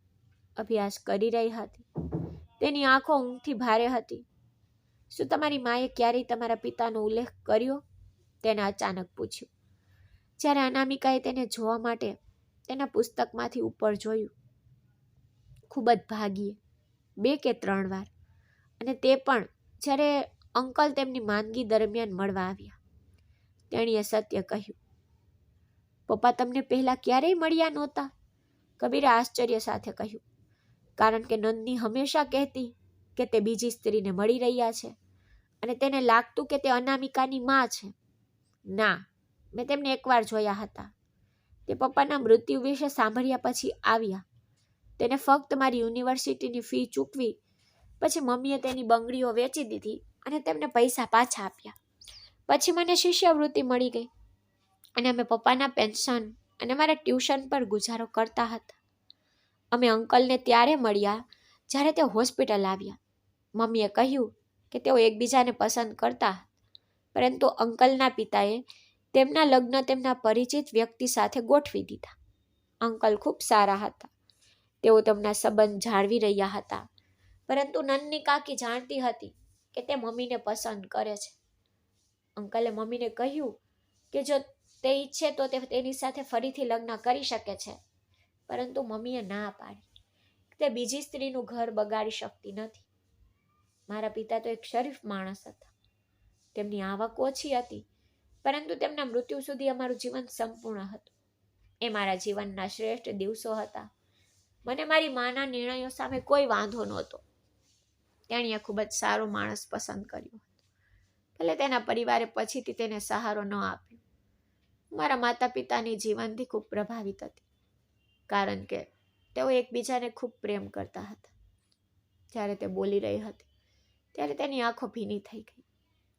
અભ્યાસ કરી રહી હતી. તેની આંખો ઊંઘથી ભારે હતી. શું તમારી માએ ક્યારેય તમારા પિતાનો ઉલ્લેખ કર્યો? તેને અચાનક પૂછ્યું. જ્યારે અનામિકાએ તેને જોવા માટે તેના પુસ્તકમાંથી ઉપર જોયું. ખૂબ જ ભાગ્યે 2 કે 3 વાર, અને તે પણ જ્યારે અંકલ તેમની માંદગી દરમિયાન મળવા આવ્યા. તેણીએ સત્ય કહ્યું. પપ્પા તમને પહેલા ક્યારેય મળ્યા નહોતા? કબીરે આશ્ચર્ય સાથે કહ્યું. કારણ કે નંદની હંમેશા કહેતી કે તે બીજી સ્ત્રીને મળી રહ્યા છે અને તેને લાગતું કે તે અનામિકાની માં છે. ના, મેં તેમને એકવાર જોયા હતા. તે પપ્પાના મૃત્યુ વિશે સાંભળ્યા પછી આવ્યા. તેને ફક્ત મારી યુનિવર્સિટીની ફી ચૂકવી. પછી મમ્મીએ તેની બંગડીઓ વેચી દીધી અને તેમને પૈસા પાછા આપ્યા. પછી મને શિષ્યવૃત્તિ મળી ગઈ અને અમે પપ્પાના પેન્શન અને મારા ટ્યુશન પર ગુજારો કરતા હતા. અમે અંકલને ત્યારે મળ્યા જ્યારે તેઓ હોસ્પિટલ આવ્યા. મમ્મીએ કહ્યું કે તેઓ એકબીજાને પસંદ કરતા, પરંતુ અંકલના પિતાએ તેમના લગ્ન તેમના પરિચિત વ્યક્તિ સાથે ગોઠવી દીધા. અંકલ ખૂબ સારા હતા. તેઓ તેમના સંબંધ જાળવી રહ્યા હતા, પરંતુ નન્ની કાકી જાણતી હતી કે તે મમ્મીને પસંદ કરે છે. અંકલે મમ્મીને કહ્યું કે જો તે ઈચ્છે તો તે તેની સાથે ફરીથી લગ્ન કરી શકે છે, પરંતુ મમ્મીએ ના પાડી. તે બીજી સ્ત્રીનું ઘર બગાડી શકતી નથી. મારા પિતા તો એક શરીફ માણસ હતા. તેમની આવક ઓછી હતી, પરંતુ તેમના મૃત્યુ સુધી અમારું જીવન સંપૂર્ણ હતું. એ મારા જીવનના શ્રેષ્ઠ દિવસો હતા. મને મારી માના નિર્ણયો સામે કોઈ વાંધો નહોતો. તેણીએ ખૂબ જ સારો માણસ પસંદ કર્યો હતો. ભલે તેના પરિવારે પછીથી તેને સહારો ન આપ્યો. મારા માતા પિતાની જીવનથી ખૂબ પ્રભાવિત હતી, કારણ કે તેઓ એકબીજાને ખૂબ પ્રેમ કરતા હતા. જ્યારે તે બોલી રહી હતી ત્યારે તેની આંખો ભીની થઈ ગઈ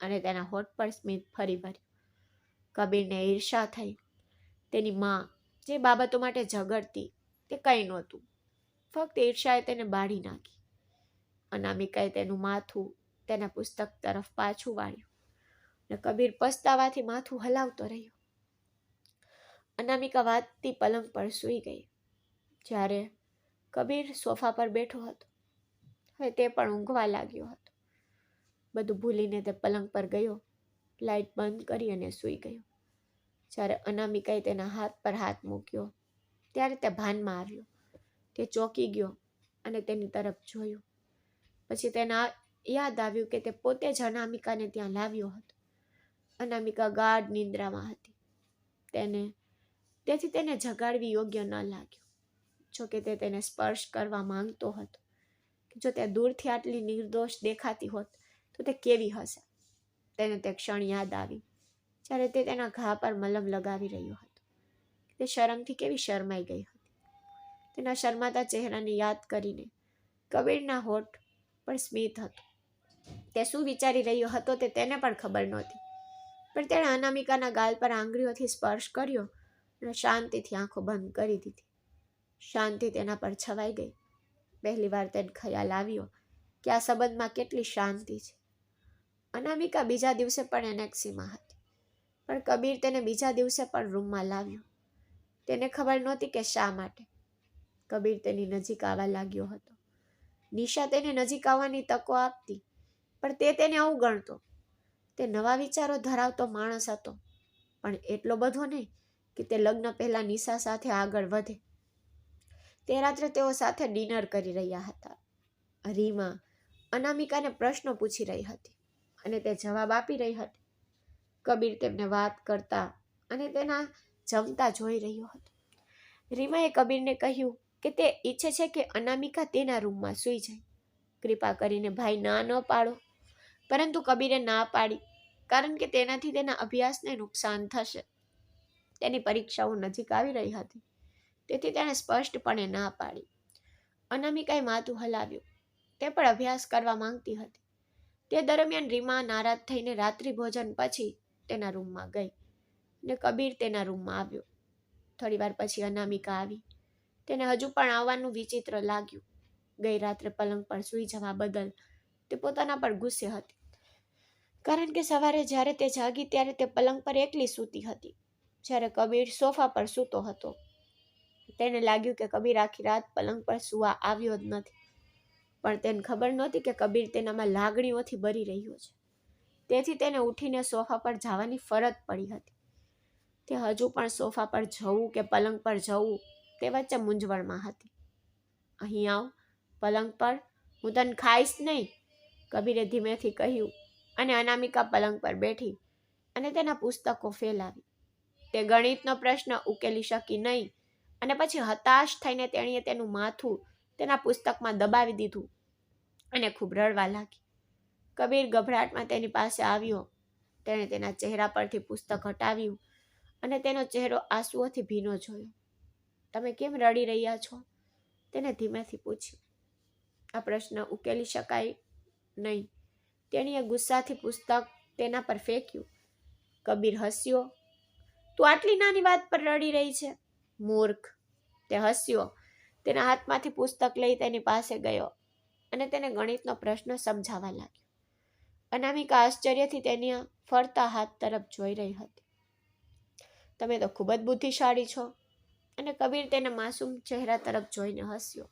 અને તેના હોઠ પર સ્મિત ફરી વળ્યું. કબીરને ઈર્ષા થઈ. તેની માં જે બાબતો માટે ઝઘડતી તે કંઈ નહોતું, ફક્ત ઈર્ષાએ તેને બાળી નાખી. અનામિકાએ તેનું માથું તેના પુસ્તક તરફ પાછું વાળ્યું અને કબીર પસ્તાવાથી માથું હલાવતો રહ્યો. અનામિકા વાતથી પલંગ પર સૂઈ ગઈ. જ્યારે કબીર સોફા પર બેઠો હતો, હવે તે પણ ઊંઘવા લાગ્યો હતો. બધું ભૂલીને તે પલંગ પર ગયો, લાઇટ બંધ કરી અને સૂઈ ગયો. જ્યારે અનામિકાએ તેના હાથ પર હાથ મૂક્યો ત્યારે તે ભાનમાં આવ્યો. તે ચોંકી ગયો અને તેની તરફ જોયું. પછી તેને યાદ આવ્યું કે તે પોતે જ અનામિકાને ત્યાં લાવ્યો હતો. અનામિકા ગાઢ નિંદ્રામાં હતી. તેથી તેને જગાડવી યોગ્ય ન લાગ્યું. જોકે તે તેને સ્પર્શ કરવા માંગતો હતો કે જો તે દૂરથી આટલી નિર્દોષ દેખાતી હોત તો તે કેવી હશે. તેને તે ક્ષણ યાદ આવી જ્યારે તે તેના ઘા પર મલમ લગાવી રહ્યો હતો. તે શરમથી કેવી શરમાઈ ગઈ હતી. તેના શરમાતા ચહેરાને યાદ કરીને કબીરના હોઠ પર સ્મિત હતું. તે શું વિચારી રહ્યો હતો તે તેને પણ ખબર નહોતી, પણ તેણે અનામિકાના ગાલ પર આંગળીઓથી સ્પર્શ કર્યો અને શાંતિથી આંખો બંધ કરી દીધી. શાંતિ તેના પર છવાઈ ગઈ. પહેલીવાર તેને ખ્યાલ આવ્યો કે આ સંબંધમાં કેટલી શાંતિ છે. અનામિકા બીજા દિવસે પણ એનેક્સીમાં હતી, પણ કબીર તેને બીજા દિવસે પણ રૂમમાં લાવ્યો. તેને ખબર નહોતી કે શા માટે. કબીર તેની નજીક આવવા લાગ્યો હતો. નિશા તેને નજીક આવવાની તકો આપતી, પણ તે તેને અવગણતો. તે નવા વિચારો ધરાવતો માણસ હતો, પણ એટલો બધો નહીં કે તે લગ્ન પહેલા નિશા સાથે આગળ વધે. તે રાત્રે તેઓ સાથે ડિનર કરી રહ્યા હતા. રીમા અનામિકાને પ્રશ્નો પૂછી રહી હતી અને તે જવાબ આપી રહી હતી. કબીર તેમને વાત કરતા અને તેના જમતા જોઈ રહ્યો હતો. રીમાએ કબીરને કહ્યું કે તે ઈચ્છે છે કે અનામિકા તેના રૂમમાં સૂઈ જાય. કૃપા કરીને ભાઈ ના ન પાડો. પરંતુ કબીરે ના પાડી, કારણ કે તેનાથી તેના અભ્યાસને નુકસાન થશે. તેની પરીક્ષાઓ નજીક આવી રહી હતી, તેથી તેણે સ્પષ્ટપણે ના પાડી. અનામિકાએ માથું હલાવ્યું. તે પણ અભ્યાસ કરવા માંગતી હતી. તે દરમિયાન રીમા નારાજ થઈને રાત્રિ ભોજન પછી તેના રૂમમાં ગઈ ને કબીર તેના રૂમમાં આવ્યો. થોડી વાર પછી અનામિકા આવી. તેને હજુ પણ આવવાનું વિચિત્ર લાગ્યું. ગઈ રાત્રે પલંગ પર સૂઈ જવા બદલ તે પોતાના પર ગુસ્સે હતી, કારણ કે સવારે જ્યારે તે જાગી ત્યારે તે પલંગ પર એકલી સૂતી હતી, જ્યારે કબીર સોફા પર સૂતો હતો. તેને લાગ્યું કે કબીર આખી રાત પલંગ પર સૂવા આવ્યો જ નથી, પણ તેને ખબર નહોતી કે કબીર તેનામાં લાગણીઓથી ભરી રહ્યો છે. તેથી તેને ઉઠીને સોફા પર જવાની ફરજ પડી હતી. તે હજુ પણ સોફા પર જવું કે પલંગ પર જવું તે વચ્ચે મૂંઝવણમાં હતી. અહીં આવ, પલંગ પર, હું તને ખાઈશ નહીં, કબીરે ધીમેથી કહ્યું અને અનામિકા પલંગ પર બેઠી અને તેના પુસ્તકો ફેલાવી. તે ગણિતનો પ્રશ્ન ઉકેલી શકી નહીં અને પછી હતાશ થઈને તેણીએ તેનું માથું તેના પુસ્તકમાં દબાવી દીધું અને ખૂબ રડવા લાગી. કબીર ગભરાટમાં તેની પાસે આવ્યો. તેણે તેના ચહેરા પરથી પુસ્તક હટાવ્યું અને તેનો ચહેરો આંસુઓથી ભીનો જોયો. તમે કેમ રડી રહ્યા છો? તેને ધીમેથી પૂછ્યું. આ પ્રશ્ન ઉકેલી શકાય નહીં. તેણીએ ગુસ્સાથી પુસ્તક તેના પર ફેંક્યું. કબીર હસ્યો. તું આટલી નાની વાત પર રડી રહી છે, મૂર્ખ. તે હસ્યો. તેના હાથમાંથી પુસ્તક લઈ તેની પાસે ગયો અને તેને ગણિતનો પ્રશ્ન સમજાવવા લાગ્યો. અનામિકા આશ્ચર્યથી તેની ફરતા હાથ તરફ જોઈ રહી હતી. તમે તો ખૂબ જ બુદ્ધિશાળી છો. અને કબીર તેના માસૂમ ચહેરા તરફ જોઈને હસ્યો.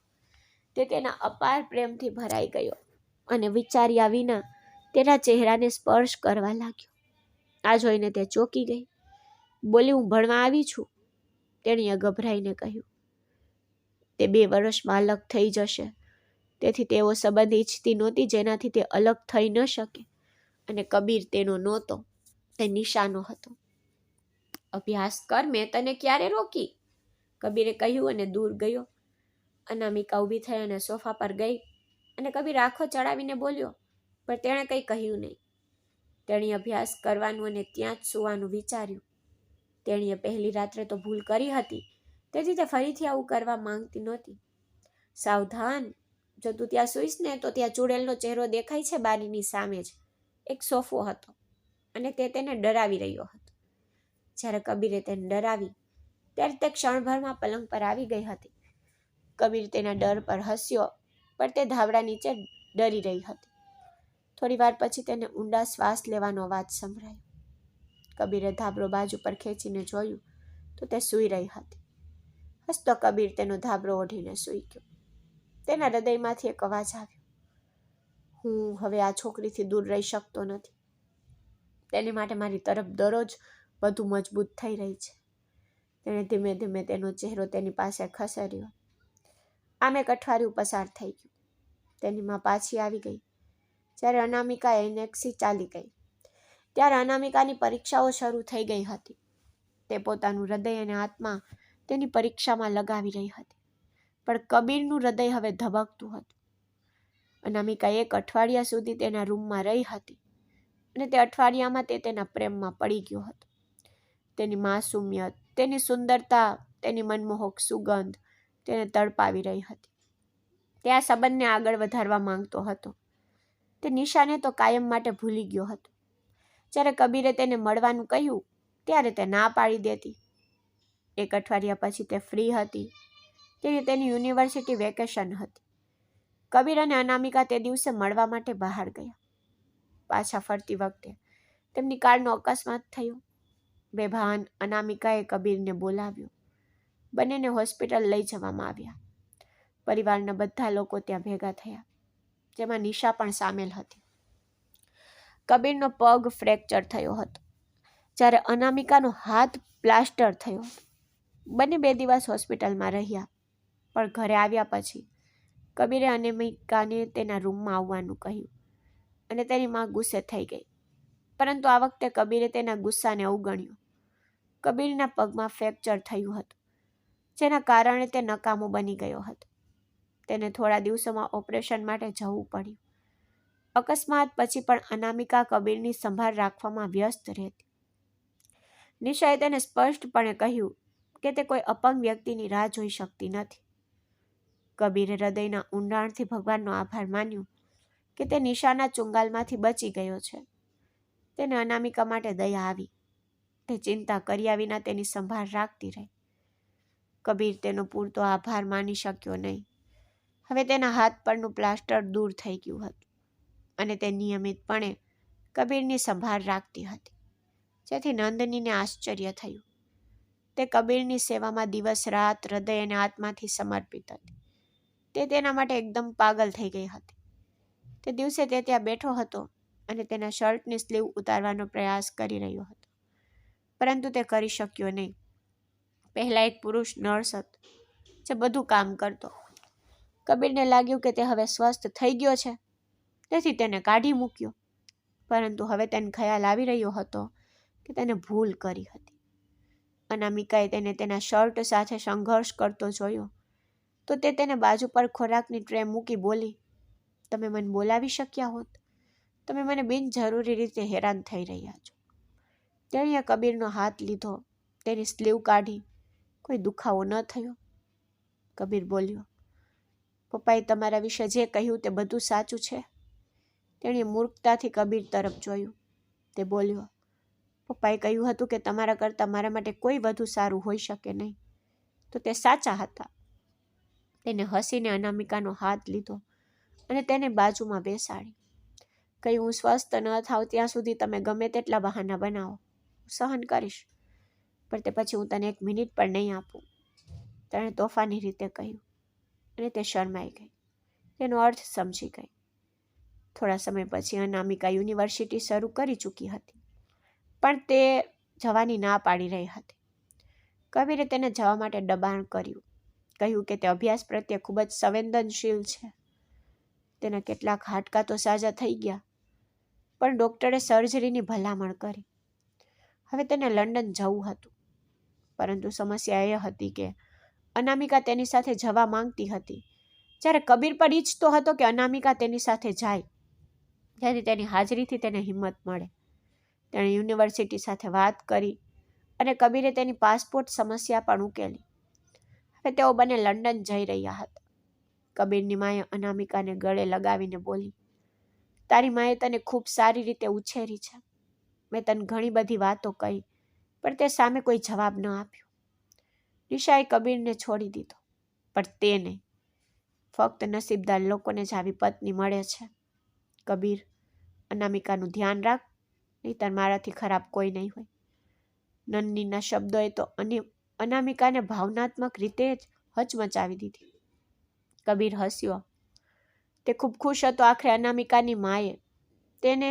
તે તેના અપાર પ્રેમથી ભરાઈ ગયો અને વિચાર્યા વિના તેના ચહેરાને સ્પર્શ કરવા લાગ્યો. આ જોઈને તે ચોંકી ગઈ. બોલી, હું ભણવા આવી છું, તેણીએ ગભરાઈને કહ્યું. તે 2 વર્ષમાં અલગ થઈ જશે, તેથી તેઓ સંબંધ ઈચ્છતી નહોતી જેનાથી તે અલગ થઈ ન શકે, અને કબીર તેનો નહોતો, તે નિશાનો હતો. અભ્યાસ કર, મેં તને ક્યારે રોકી? કબીરે કહ્યું અને દૂર ગયો. અનામિકા ઊભી થઈ અને સોફા પર ગઈ અને કબીર આંખો ચડાવીને બોલ્યો, પણ તેણે કંઈ કહ્યું નહીં. તેણીએ અભ્યાસ કરવાનું અને ત્યાં જ સૂવાનું વિચાર્યું. તેણીએ પહેલી રાત્રે તો ભૂલ કરી હતી, તેથી તે ફરીથી આવું કરવા માંગતી નહોતી. સાવધાન, જો તું ત્યાં સૂઈશ ને તો ત્યાં ચૂડેલનો ચહેરો દેખાય છે બારીની સામે જ. એક સોફો હતો અને તે તેને ડરાવી રહ્યો હતો. જ્યારે કબીરે તેને ડરાવી ત્યારે તે ક્ષણભરમાં પલંગ પર આવી ગઈ હતી. કબીર તેના ડર પર હસ્યો, પણ તે ધાબળા નીચે ડરી રહી હતી. થોડી વાર પછી તેને ઊંડા શ્વાસ લેવાનો અવાજ સંભળાયો. કબીરે ધાબળો બાજુ પર ખેંચીને જોયું તો તે સૂઈ રહી હતી. હસતો કબીર તેનો ધાબળો ઓઢીને સૂઈ ગયો. તેના હૃદયમાંથી એક અવાજ આવ્યો, હું હવે આ છોકરીથી દૂર રહી શકતો નથી. તેની માટે મારી તરફ દરરોજ વધુ મજબૂત થઈ રહી છે. તેણે ધીમે ધીમે તેનો ચહેરો તેની પાસે ખસેડ્યો. આમ 1 અઠવાડિયું પસાર થઈ ગયું. તેની માં પાછી આવી ગઈ. જ્યારે અનામિકા એનેક્સી ચાલી ગઈ ત્યારે અનામિકાની પરીક્ષાઓ શરૂ થઈ ગઈ હતી. તે પોતાનું હૃદય અને આત્મા તેની પરીક્ષામાં લગાવી રહી હતી, પણ કબીરનું હૃદય હવે ધબકતું હતું. અનામિકા 1 અઠવાડિયા સુધી તેના રૂમમાં રહી હતી અને તે અઠવાડિયામાં તે તેના પ્રેમમાં પડી ગયો હતો. તેની માસુમિયત, તેની સુંદરતા, તેની મનમોહક સુગંધ તેને તડપાવી રહી હતી. તે આ સંબંધને આગળ વધારવા માંગતો હતો. તે નિશાને તો કાયમ માટે ભૂલી ગયો હતો. જ્યારે કબીરે તેને મળવાનું કહ્યું ત્યારે તે ના પાડી દેતી. 1 અઠવાડિયા પછી તે ફ્રી હતી. તેની યુનિવર્સિટી વેકેશન હતી. કબીર અને અનામિકા તે દિવસે મળવા માટે બહાર ગયા. પાછા ફરતી વખતે તેમની કારનો અકસ્માત થયો. બેભાન અનામિકાએ કબીરને બોલાવ્યો. બંનેને હોસ્પિટલ લઈ જવામાં આવ્યા. પરિવારના બધા લોકો ત્યાં ભેગા થયા, જેમાં નિશા પણ સામેલ હતી. કબીરનો પગ ફ્રેક્ચર થયો હતો, જ્યારે અનામિકાનો હાથ પ્લાસ્ટર થયો હતો. બંને 2 દિવસ હોસ્પિટલમાં રહ્યા, પણ ઘરે આવ્યા પછી કબીરે અનામિકાને તેના રૂમમાં આવવાનું કહ્યું અને તેની માં ગુસ્સે થઈ ગઈ. પરંતુ આ વખતે કબીરે તેના ગુસ્સાને અવગણ્યો. કબીરના પગમાં ફ્રેક્ચર થયું હતું, જેના કારણે તે નકામો બની ગયો હતો. તેને થોડા દિવસોમાં ઓપરેશન માટે જવું પડ્યું. અકસ્માત પછી પણ અનામિકા કબીરની સંભાળ રાખવામાં વ્યસ્ત રહેતી. નિશાએ તેને સ્પષ્ટપણે કહ્યું કે તે કોઈ અપંગ વ્યક્તિની રાહ જોઈ શકતી નથી. કબીરે હૃદયના ઊંડાણથી ભગવાનનો આભાર માન્યો કે તે નિશાના ચુંગાલમાંથી બચી ગયો છે. તેને અનામિકા માટે દયા આવી. તે ચિંતા કર્યા વિના તેની સંભાળ રાખતી રહી. કબીર તેનો પૂરતો આભાર માની શક્યો નહીં. હવે તેના હાથ પરનું પ્લાસ્ટર દૂર થઈ ગયું હતું અને તે નિયમિતપણે કબીરની સંભાળ રાખતી હતી, જેથી નંદનીને આશ્ચર્ય થયું. તે કબીરની સેવામાં દિવસ રાત હૃદય અને આત્માથી સમર્પિત હતી. તે તેના માટે એકદમ પાગલ થઈ ગઈ હતી. તે દિવસે તે ત્યાં બેઠો હતો અને તેના શર્ટની સ્લીવ ઉતારવાનો પ્રયાસ કરી રહ્યો હતો, પરંતુ તે કરી શક્યો નહીં. પહેલા એક પુરુષ નર્સ હતો જે બધું કામ કરતો. કબીરને લાગ્યું કે તે હવે સ્વસ્થ થઈ ગયો છે, તેથી તેને કાઢી મૂક્યો. પરંતુ હવે તેને ખ્યાલ આવી રહ્યો હતો કે તેને ભૂલ કરી હતી. અનામિકાએ તેને તેના શર્ટ સાથે સંઘર્ષ કરતો જોયો તો તે તેને બાજુ પર ખોરાકની ટ્રે મૂકી બોલી, તમે મને બોલાવી શક્યા હોત. તમે મને બિનજરૂરી રીતે હેરાન થઈ રહ્યા છો. તેણીએ કબીરનો હાથ લીધો, તેની સ્લીવ કાઢી. કોઈ દુખાવો ન થયો. કબીર બોલ્યો, પપ્પાએ તમારા વિશે જે કહ્યું તે બધું સાચું છે? તેણીએ મૂર્ખતાથી કબીર તરફ જોયું. તે બોલ્યો, પપ્પાએ કહ્યું હતું કે તમારા કરતાં મારા માટે કોઈ વધુ સારું હોઈ શકે નહીં. તો તે સાચા હતા. તેને હસીને અનામિકાનો હાથ લીધો અને તેને બાજુમાં બેસાડી. કહ્યું, હું સ્વસ્થ ન થાવ ત્યાં સુધી તમે ગમે તેટલા બહાના બનાવો, હું સહન કરીશ, પણ તે પછી હું તને 1 મિનિટ પણ નહીં આપું. તેણે તોફાની રીતે કહ્યું અને તે શરમાઈ ગઈ. તેનો અર્થ સમજી ગઈ. થોડા સમય પછી અનામિકા યુનિવર્સિટી શરૂ કરી ચૂકી હતી, પણ તે જવાની ના પાડી રહી હતી. કબીરે તેને જવા માટે દબાણ કર્યું. કહ્યું કે તે અભ્યાસ પ્રત્યે ખૂબ જ સંવેદનશીલ છે. તેના કેટલાક હાડકાં તો સાજા થઈ ગયા, પણ ડૉક્ટરે સર્જરીની ભલામણ કરી. હવે તેને લંડન જવું હતું, પરંતુ સમસ્યા એ હતી કે અનામિકા તેની સાથે જવા માંગતી હતી, જ્યારે કબીર પણ ઈચ્છતો હતો કે અનામિકા તેની સાથે જાય, જેથી તેની હાજરીથી તેને હિંમત મળે. તેણે યુનિવર્સિટી સાથે વાત કરી અને કબીરે તેની પાસપોર્ટ સમસ્યા પણ ઉકેલી. હવે તેઓ બંને લંડન જઈ રહ્યા હતા. કબીરની માએ અનામિકાને ગળે લગાવીને બોલી, તારી માએ તને ખૂબ સારી રીતે ઉછેરી છે. મેં તને ઘણી બધી વાતો કહી, પણ તે સામે કોઈ જવાબ ન આપ્યો. નિશાએ કબીરને છોડી દીધો, પણ તે નહીં. ફક્ત નસીબદાર લોકોને જ આવી પત્ની મળે છે. કબીર, અનામિકાનું ધ્યાન રાખ, નહીંતર મારાથી ખરાબ કોઈ નહીં હોય. નન્નીના શબ્દોએ તો અનામિકાને ભાવનાત્મક રીતે જ હચમચાવી દીધી. કબીર હસ્યો. તે ખૂબ ખુશ હતો. આખરે અનામિકાની માએ તેને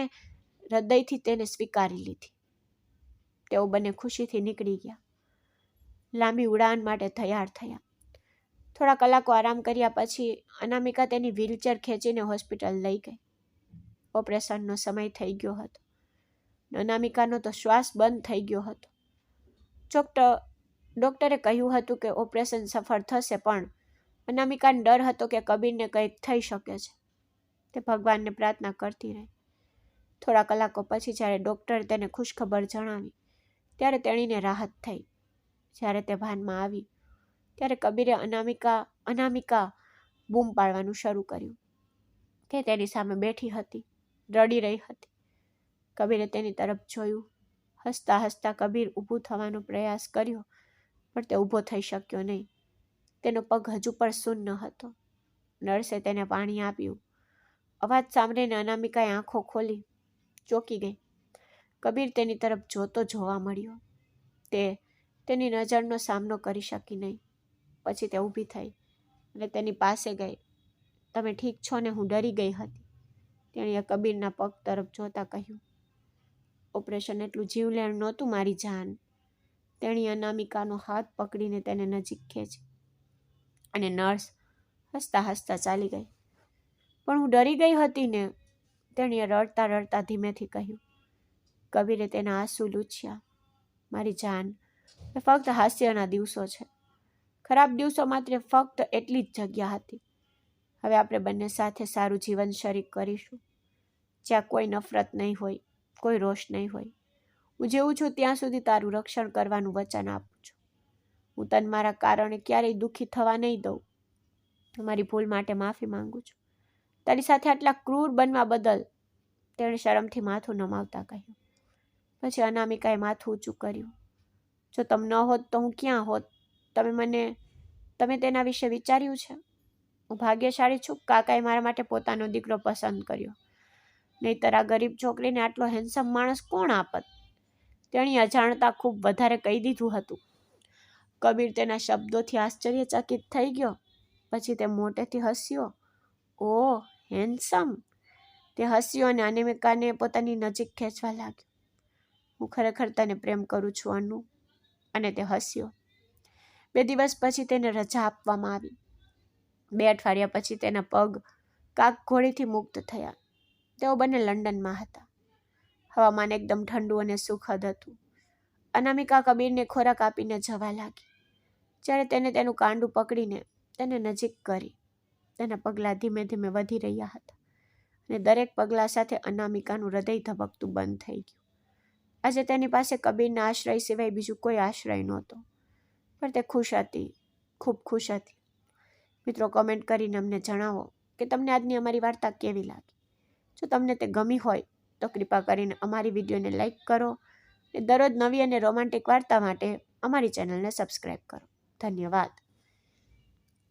હૃદયથી તેને સ્વીકારી લીધી. તેઓ બંને ખુશીથી નીકળી ગયા. લાંબી ઉડાન માટે તૈયાર થયા. થોડા કલાકો આરામ કર્યા પછી અનામિકા તેની વ્હીલચેર ખેંચીને હોસ્પિટલ લઈ ગઈ. ઓપરેશનનો સમય થઈ ગયો હતો. અનામિકાનો તો શ્વાસ બંધ થઈ ગયો હતો. ડૉક્ટરે કહ્યું હતું કે ઓપરેશન સફળ થશે, પણ અનામિકાને ડર હતો કે કબીરને કંઈક થઈ શકે છે. તે ભગવાનને પ્રાર્થના કરતી રહી. થોડા કલાકો પછી જ્યારે ડૉક્ટરે તેને ખુશખબર જણાવી, ત્યારે તેણીને રાહત થઈ. જ્યારે તે ભાનમાં આવી, ત્યારે કબીરે અનામિકા બૂમ પાડવાનું શરૂ કર્યું. તે તેની સામે બેઠી હતી, રડી રહી હતી. કબીરે તેની તરફ જોયું. હસતા હસતા કબીર ઊભું થવાનો પ્રયાસ કર્યો, પણ તે ઊભો થઈ શક્યો નહીં. તેનો પગ હજુ પણ શૂન્ય હતો. નર્સે તેને પાણી આપ્યું. અવાજ સાંભળીને અનામિકાએ આંખો ખોલી, ચોંકી ગઈ. કબીર તેની તરફ જોવા મળ્યો. તે તેની નજરનો સામનો કરી શકી નહીં. પછી તે ઊભી થઈ અને તેની પાસે ગઈ. તમે ઠીક છો ને? હું ડરી ગઈ હતી. તેણીએ કબીરના પગ તરફ જોતા કહ્યું. ઓપરેશન એટલું જીવલેણ નહોતું મારી જાન. તેણીએ અનામિકાનો હાથ પકડીને તેને નજીક ખેંચી અને નર્સ હસતા હસતા ચાલી ગઈ. પણ હું ડરી ગઈ હતી ને, તેણીએ રડતા રડતા ધીમેથી કહ્યું. કબીરે તેના આંસુ લૂછ્યા. મારી જાન, એ ફક્ત હાસ્યના દિવસો છે. ખરાબ દિવસો માત્ર ફક્ત એટલી જ જગ્યા હતી. હવે આપણે બંને સાથે સારું જીવન શરીક કરીશું, જ્યાં કોઈ નફરત નહીં હોય, કોઈ રોષ નહીં હોય. હું જેવું છું ત્યાં સુધી તારું રક્ષણ કરવાનું વચન આપું છું. હું તને મારા કારણે ક્યારેય દુઃખી થવા નહીં દઉં. મારી ભૂલ માટે માફી માંગુ છું. તારી સાથે આટલા ક્રૂર બનવા બદલ. તેણે શરમથી માથું નમાવતા કહ્યું. પછી અનામિકાએ માથું ઊંચું કર્યું. જો તમે ન હોત તો હું ક્યાં હોત? તમે તેના વિશે વિચાર્યું છે? હું ભાગ્યશાળી છું. કાકાએ મારા માટે પોતાનો દીકરો પસંદ કર્યો. નહીતર આ ગરીબ છોકરીને આટલો હેન્ડસમ માણસ કોણ આપત? તેણી અજાણતા ખૂબ વધારે કહી દીધું હતું. કબીર તેના શબ્દોથી આશ્ચર્યચકિત થઈ ગયો. પછી તે મોટેથી હસ્યો. ઓહ, હેન્ડસમ! તે હસ્યો અને અનામિકાને પોતાની નજીક ખેંચવા લાગ્યો. હું ખરેખર તને પ્રેમ કરું છું અનુ. અને તે હસ્યો. 2 દિવસ પછી તેને રજા આપવામાં આવી. 2 અઠવાડિયા પછી તેના પગ કાકઘોડીથી મુક્ત થયા. તેઓ બંને લંડનમાં હતા. હવામાન એકદમ ઠંડુ અને સુખદ હતું. અનામિકા કબીરને ખોરાક આપીને જવા લાગી. જ્યારે તેને તેનું કાંડું પકડીને તેને નજીક કરી. તેના પગલાં ધીમે ધીમે વધી રહ્યા હતા અને દરેક પગલાં સાથે અનામિકાનું હૃદય ધબકતું બંધ થઈ ગયું. આજે તેની પાસે કબીરના આશ્રય સિવાય બીજું કોઈ આશ્રય નહોતો, પણ તે ખુશ હતી, ખૂબ ખુશ હતી. મિત્રો, કોમેન્ટ કરીને અમને જણાવો કે તમને આજની અમારી વાર્તા કેવી લાગી. જો તમને તે ગમી હોય તો કૃપા કરીને અમારી વિડીયોને લાઈક કરો અને દરરોજ નવી અને રોમાન્ટિક વાર્તા માટે અમારી ચેનલને સબસ્ક્રાઈબ કરો. ધન્યવાદ.